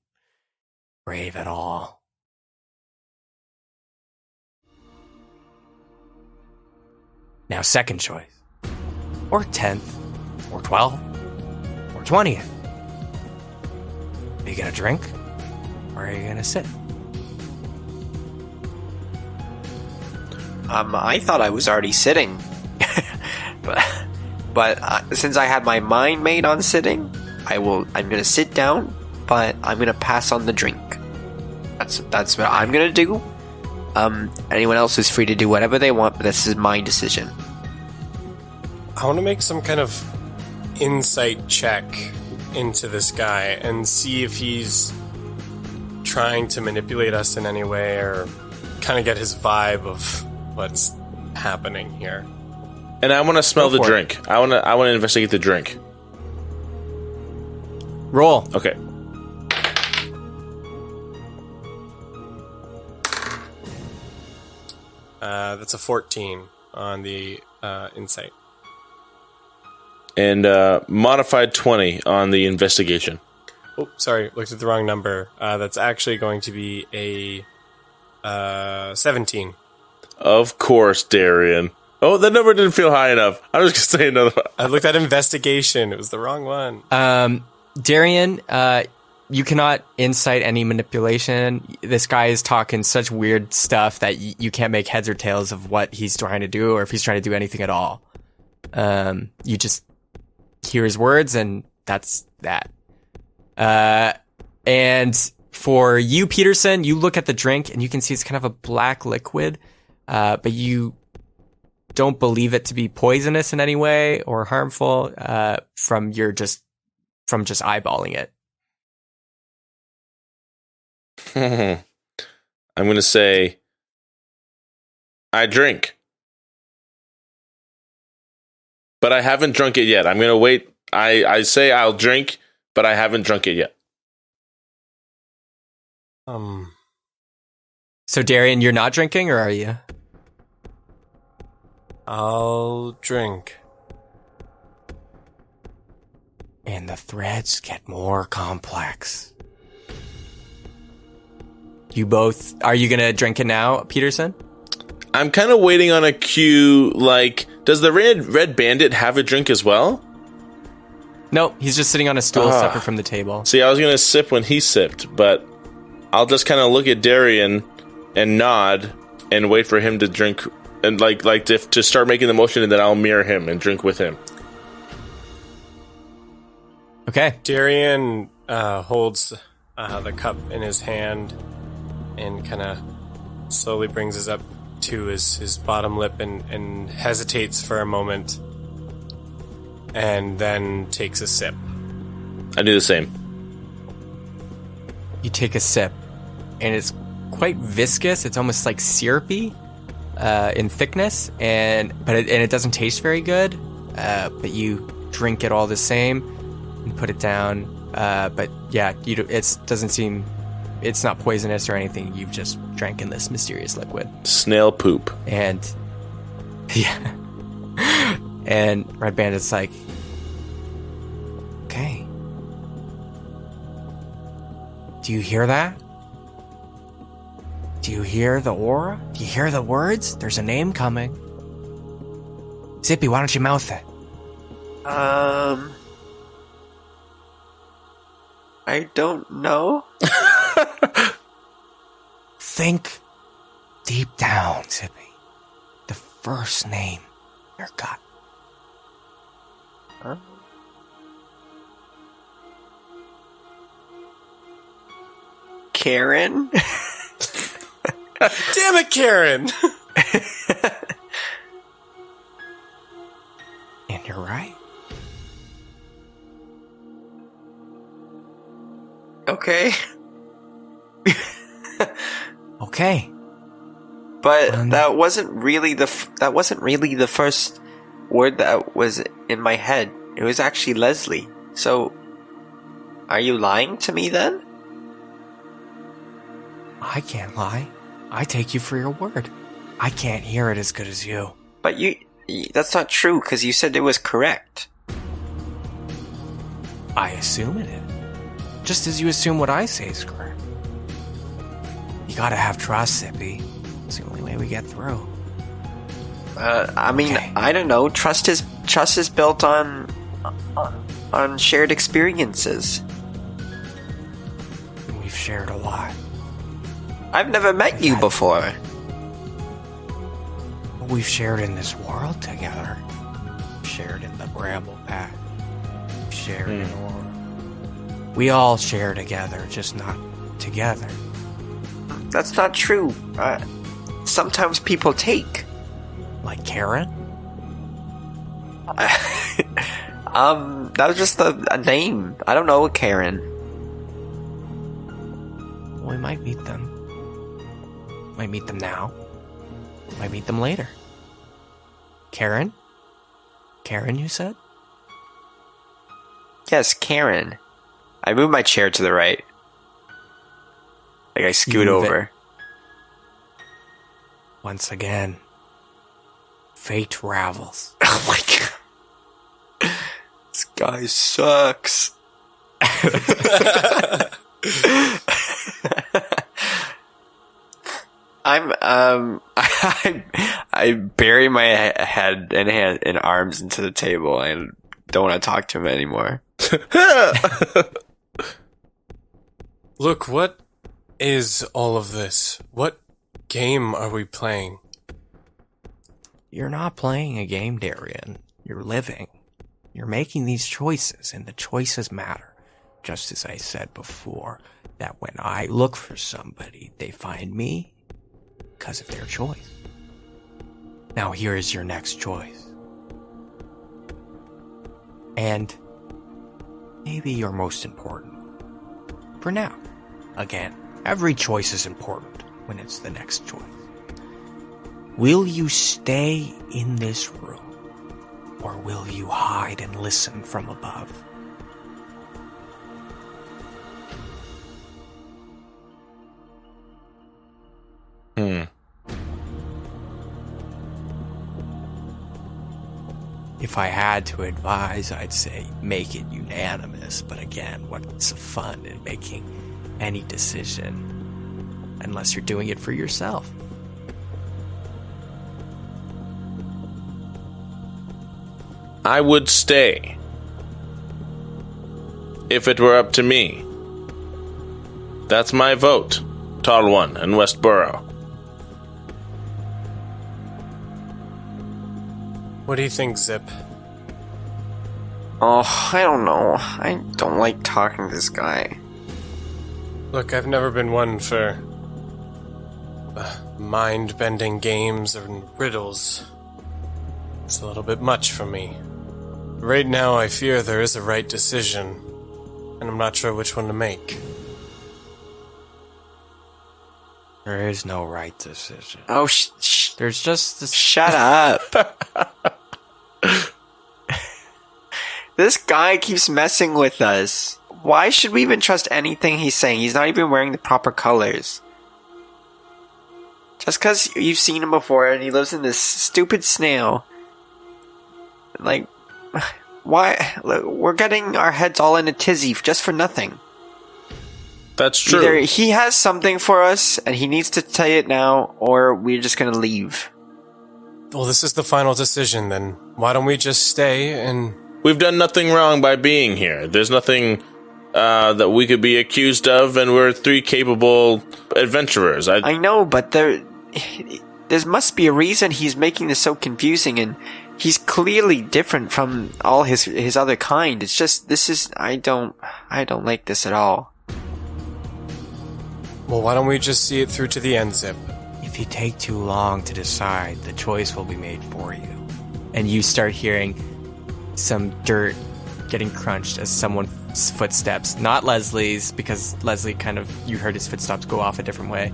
brave at all. Now, second choice. Or 10th, or 12th, or 20th. Are you gonna drink? Or are you gonna sit? I thought I was already sitting. but since I had my mind made on sitting, I'm gonna sit down, but I'm gonna pass on the drink. That's what I'm gonna do. Anyone else is free to do whatever they want, but this is my decision. I want to make some kind of insight check into this guy and see if he's trying to manipulate us in any way, or kind of get his vibe of what's happening here. And I want to smell the drink. I want to investigate the drink. Roll. Okay. That's a 14 on the insight. And modified 20 on the investigation. Oh, sorry, looked at the wrong number. That's actually going to be a 17. Of course, Darian. Oh, that number didn't feel high enough. I was going to say another one. I looked at investigation. It was the wrong one. Darian, you cannot incite any manipulation. This guy is talking such weird stuff that you can't make heads or tails of what he's trying to do or if he's trying to do anything at all. You just hear his words and that's that. And for you, Peterson, you look at the drink and you can see it's kind of a black liquid, but you don't believe it to be poisonous in any way or harmful, from just eyeballing it. I'm going to say, I drink. But I haven't drunk it yet. I'm going to wait. I say I'll drink, but I haven't drunk it yet. So, Darian, you're not drinking, or are you? I'll drink. And the threads get more complex. Are you going to drink it now, Peterson? I'm kind of waiting on a cue, like, does the red bandit have a drink as well? No, he's just sitting on a stool separate from the table. See, I was going to sip when he sipped, but I'll just kind of look at Darian and nod and wait for him to drink and to start making the motion, and then I'll mirror him and drink with him. Okay. Darian holds the cup in his hand and kind of slowly brings it up to his bottom lip and hesitates for a moment and then takes a sip. I do the same. You take a sip, and it's quite viscous. It's almost like syrupy in thickness, but it doesn't taste very good. But you drink it all the same and put it down. But yeah, it's not poisonous or anything. You've just drank in this mysterious liquid. Snail poop. And yeah, and Red Bandit's like, okay. Do you hear that? Do you hear the aura? Do you hear the words? There's a name coming. Zippy, why don't you mouth it? I don't know. Think deep down, Zippy. The first name in your gut. Huh? Karen? Damn it, Karen! And you're right. Okay. Okay. But that wasn't really the first word that was in my head. It was actually Leslie. So, are you lying to me then? I can't lie. I take you for your word. I can't hear it as good as you. But that's not true, because you said it was correct. I assume it is. Just as you assume what I say is correct. You gotta have trust, Zippy. It's the only way we get through. I mean, Okay. I don't know. Trust is built on shared experiences. We've shared a lot. I've never met you before. We've shared in this world together. Shared in the bramble path. Shared in Aurora. We all share together, just not together. That's not true. Sometimes people take. Like Karen? That was just a name. I don't know a Karen. We might meet them. Might meet them now. Might meet them later. Karen? Karen, you said? Yes, Karen. I moved my chair to the right. Like I scoot You move over. Once again, fate ravels. Oh my god. This guy sucks. I bury my head and arms into the table and don't want to talk to him anymore. Look, what is all of this? What game are we playing? You're not playing a game, Darian. You're living. You're making these choices, and the choices matter. Just as I said before, that when I look for somebody, they find me because of their choice. Now here is your next choice. And maybe your most important. For now. Again, every choice is important when it's the next choice. Will you stay in this room? Or will you hide and listen from above? If I had to advise, I'd say make it unanimous. But again, what's the fun in making any decision unless you're doing it for yourself? I would stay. If it were up to me. That's my vote. Tall One and Westboro. What do you think, Zip? Oh, I don't know. I don't like talking to this guy. Look, I've never been one for mind-bending games and riddles. It's a little bit much for me. Right now, I fear there is a right decision, and I'm not sure which one to make. There is no right decision. Oh, There's just this. shut up. This guy keeps messing with us. Why should we even trust anything he's saying? He's not even wearing the proper colors. Just because you've seen him before and he lives in this stupid snail. Like, why? We're getting our heads all in a tizzy just for nothing. That's true. Either he has something for us and he needs to say it now, or we're just gonna leave. Well, this is the final decision, then. Why don't we just stay and... We've done nothing wrong by being here. There's nothing that we could be accused of, and we're three capable adventurers. I know, but there must be a reason he's making this so confusing, and he's clearly different from all his other kind. It's just, I don't like this at all. Well, why don't we just see it through to the end, Zip? If you take too long to decide, the choice will be made for you. And you start hearing some dirt getting crunched as someone's footsteps, not Leslie's, because Leslie you heard his footsteps go off a different way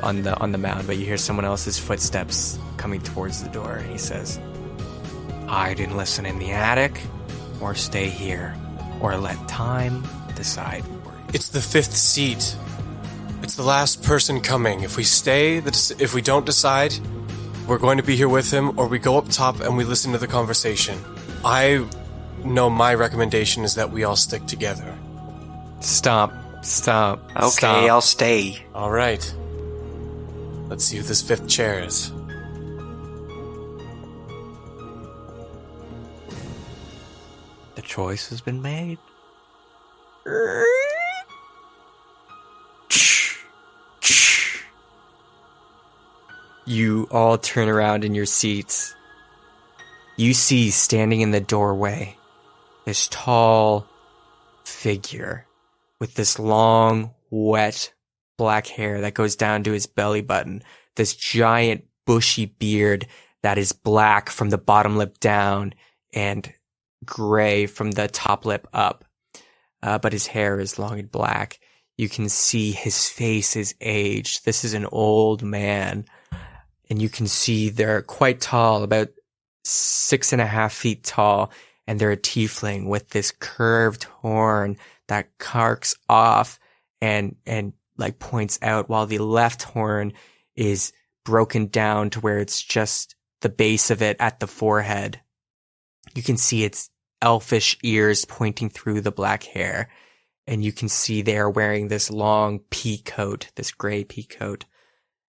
on the mound, but you hear someone else's footsteps coming towards the door, and he says, hide and listen in the attic, or stay here, or let time decide for you. It's the fifth seat. It's the last person coming. If we stay, if we don't decide, we're going to be here with him, or we go up top and we listen to the conversation. I know my recommendation is that we all stick together. Stop. Okay, Stop. I'll stay. All right. Let's see who this fifth chair is. The choice has been made. You all turn around in your seats. You see standing in the doorway this tall figure with this long, wet, black hair that goes down to his belly button, this giant, bushy beard that is black from the bottom lip down and gray from the top lip up. But his hair is long and black. You can see his face is aged. This is an old man. And you can see they're quite tall, about 6.5 feet tall. And they're a tiefling with this curved horn that carks off and like points out, while the left horn is broken down to where it's just the base of it at the forehead. You can see its elfish ears pointing through the black hair. And you can see they are wearing this long pea coat, this gray pea coat.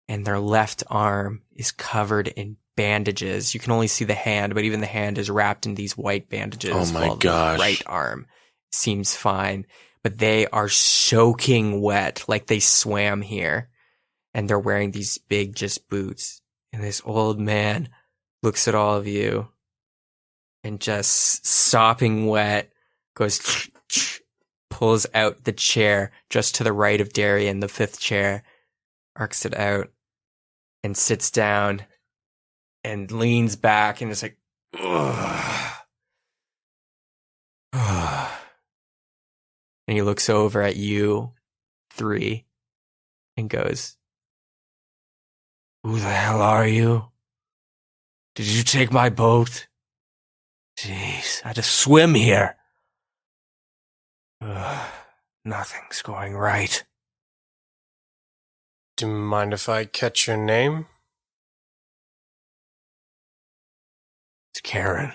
And their left arm is covered in bandages. You can only see the hand, but even the hand is wrapped in these white bandages. Oh my while gosh. The right arm seems fine, but they are soaking wet, like they swam here. And they're wearing these big just boots. And this old man looks at all of you and just sopping wet goes, pulls out the chair just to the right of Darian, the fifth chair, arcs it out and sits down and leans back and is like, ugh. And he looks over at you three and goes, "Who the hell are you? Did you take my boat? Jeez, I just swim here. Nothing's going right." Do you mind if I catch your name? It's Karen.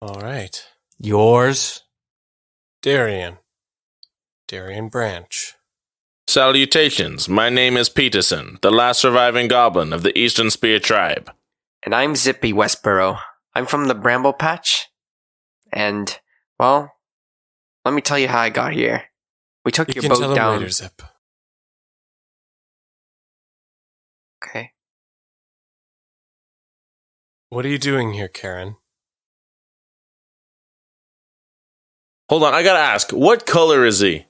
All right. Yours? Darian. Darian Branch. Salutations, my name is Peterson, the last surviving goblin of the Eastern Spear tribe. And I'm Zippy Westboro. I'm from the Bramble Patch. And, well, let me tell you how I got here. We took You your can boat tell him down. later, Zip. Okay. What are you doing here, Karen? Hold on, I gotta ask, what color is he?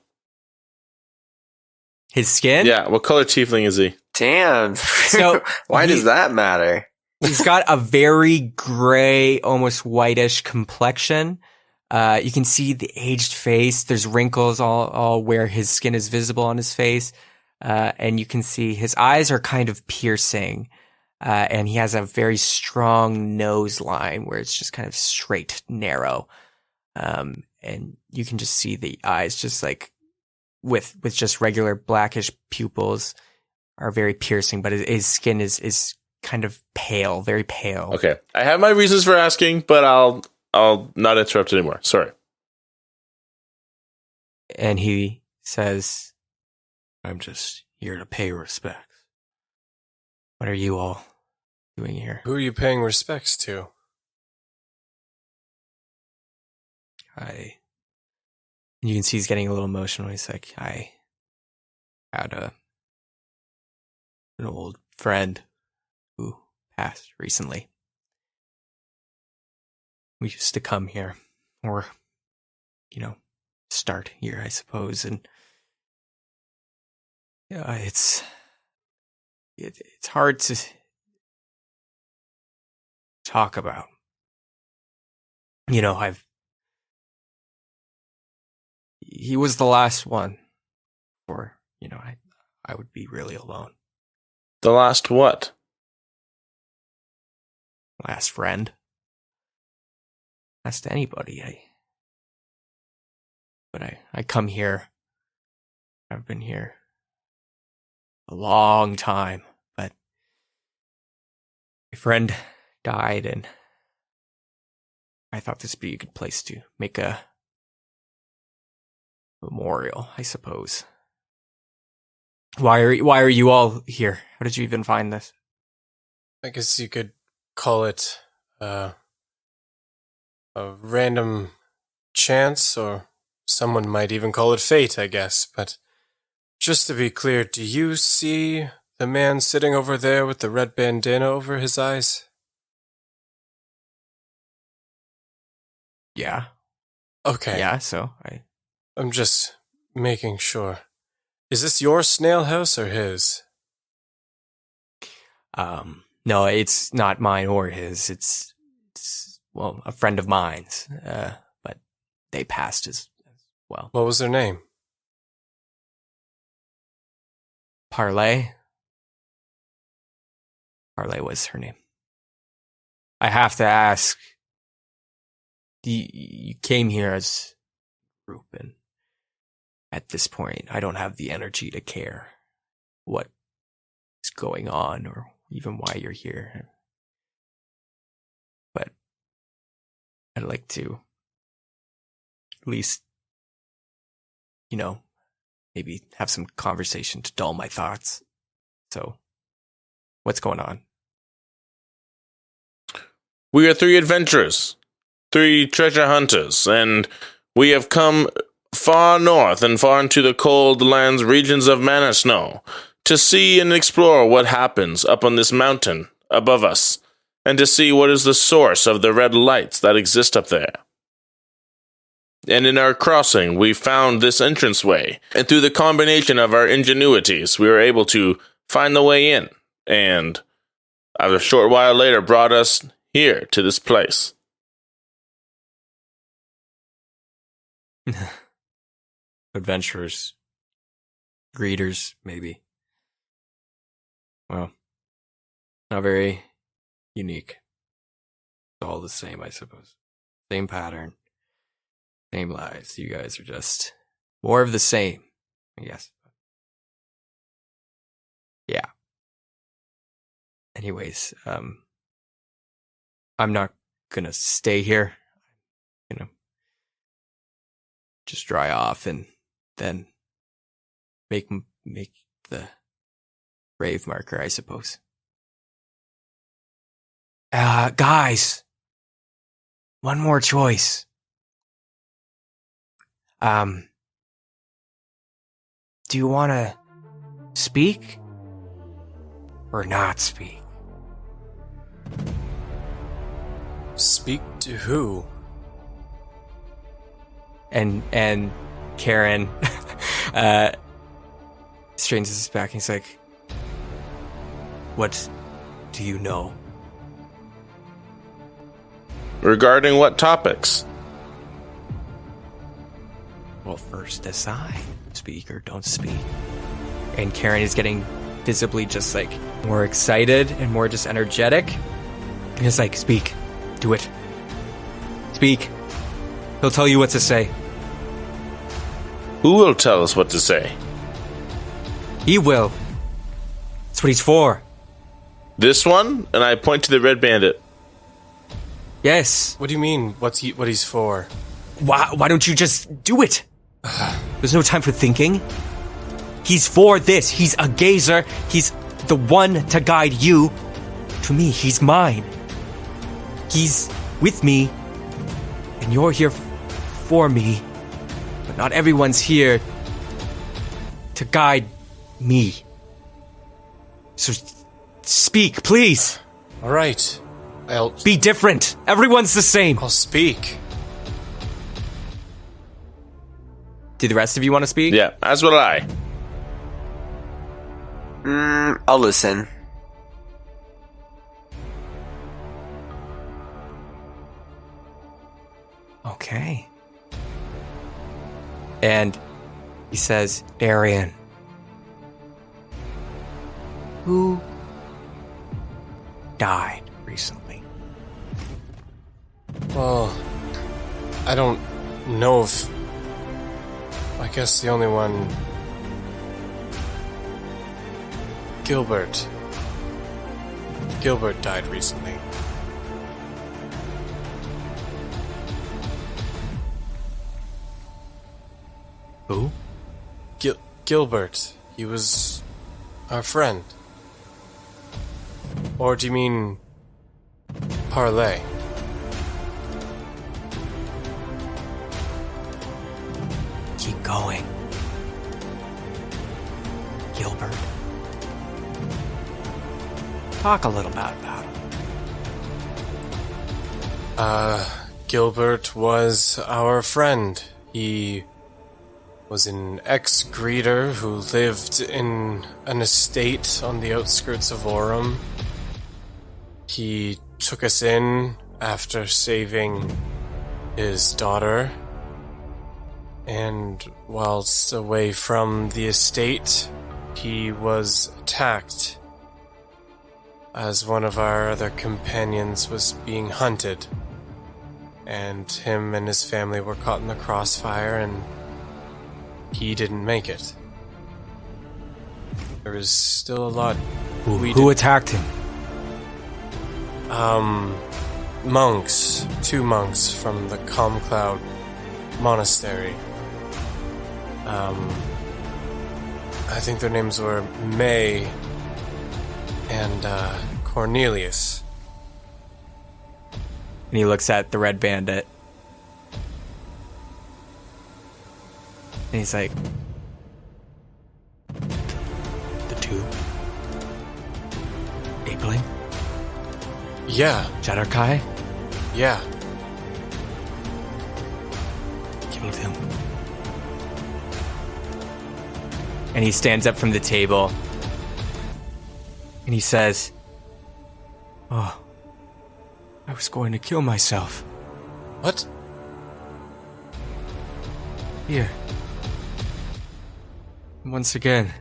His skin? Yeah, what color tiefling is he? Damn. So, why he- does that matter? He's got a very gray, almost whitish complexion. You can see the aged face. There's wrinkles all where his skin is visible on his face. And you can see his eyes are kind of piercing. And he has a very strong nose line where it's just kind of straight, narrow. And you can just see the eyes just like with just regular blackish pupils are very piercing, but his skin is kind of pale, very pale. Okay, I have my reasons for asking, but I'll not interrupt anymore. Sorry. And he says, "I'm just here to pay respects. What are you all doing here?" Who are you paying respects to? And you can see he's getting a little emotional. He's like, "I had an old friend who passed recently. We used to come here, or, start here, I suppose. And yeah, it's hard to talk about. He was the last one, or, I would be really alone. The last what? Last friend. Last anybody. But I come here. I've been here a long time, but my friend died, and I thought this would be a good place to make a memorial, I suppose. Why are you all here? How did you even find this? I guess you could call it a random chance or someone might even call it fate, I guess. But just to be clear, do you see the man sitting over there with the red bandana over his eyes? Yeah. Okay. Yeah, so I'm just making sure. Is this your snail house or his? no, it's not mine or his. It's well, a friend of mine's. But they passed as well. What was their name? Parlay. Parlay was her name. I have to ask. You came here as a group, and at this point, I don't have the energy to care what is going on or even why you're here. But I'd like to at least, maybe have some conversation to dull my thoughts. So, what's going on? We are 3 adventurers, 3 treasure hunters, and we have come far north and far into the cold lands regions of Mana Snow to see and explore what happens up on this mountain above us, and to see what is the source of the red lights that exist up there. And in our crossing, we found this entranceway, and through the combination of our ingenuities, we were able to find the way in, and a short while later brought us here to this place. Adventurers. Greeters, maybe. Well, not very unique. It's all the same, I suppose. Same pattern. Same lies. You guys are just more of the same, I guess. Yeah. Anyways, I'm not gonna stay here. Just dry off and then make the grave marker, I suppose. Guys, one more choice. Do you want to speak or not speak? Speak to who? And Karen straightens his back and he's like, what do you know? Regarding what topics? Well, first decide. Speak or don't speak. And Karen is getting visibly just like more excited and more just energetic. And he's like, speak. Do it. Speak. He'll tell you what to say. Who will tell us what to say? He will. That's what he's for. This one? And I point to the red bandit. Yes. What do you mean, what he's for? Why don't you just do it? There's no time for thinking. He's for this. He's a gazer. He's the one to guide you. To me, he's mine. He's with me. And you're here for me. But not everyone's here to guide me. So speak, please. All right. I'll Be different. Everyone's the same. speak. Do the rest of you want to speak? Yeah, as will I. I'll listen. Okay. And he says, Arian, who died recently? Well, I don't know if... I guess the only one... Gilbert. Gilbert died recently. Who? Gilbert. He was our friend. Or do you mean Parlay? going? Gilbert? Talk a little about him. Gilbert was our friend. He was an ex-greeter who lived in an estate on the outskirts of Orem. He took us in after saving his daughter, and whilst away from the estate, he was attacked as one of our other companions was being hunted, and him and his family were caught in the crossfire, and he didn't make it. There is still a lot. Who attacked him? Monks. 2 monks from the Calm Cloud Monastery. I think their names were May and Cornelius. And he looks at the Red Bandit. And he's like, the 2? Apeling? Yeah, Jaddarkai? yeah. Killed him. And he stands up from the table. And he says, "Oh, I was going to kill myself. What? Here. Once again.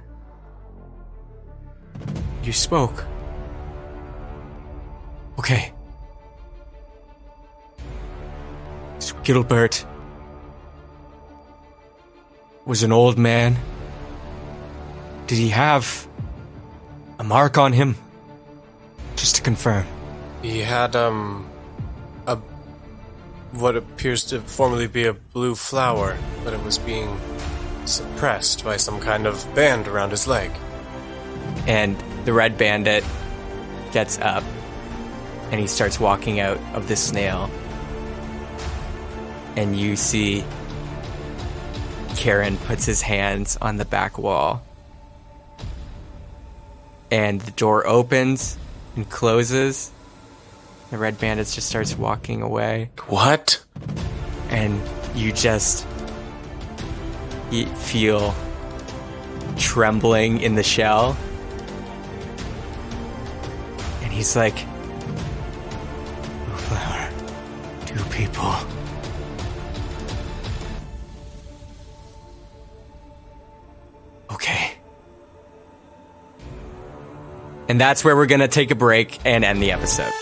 You spoke. Okay. So Gilbert was an old man. Did he have a mark on him? Just to confirm. He had, what appears to formerly be a blue flower, but it was being suppressed by some kind of band around his leg. And the Red Bandit gets up and he starts walking out of the snail. And you see Karen puts his hands on the back wall. And the door opens and closes. The Red Bandit just starts walking away. What? And you just feel trembling in the shell. And he's like, "Blue flower, 2 people." Okay. And that's where we're gonna take a break and end the episode.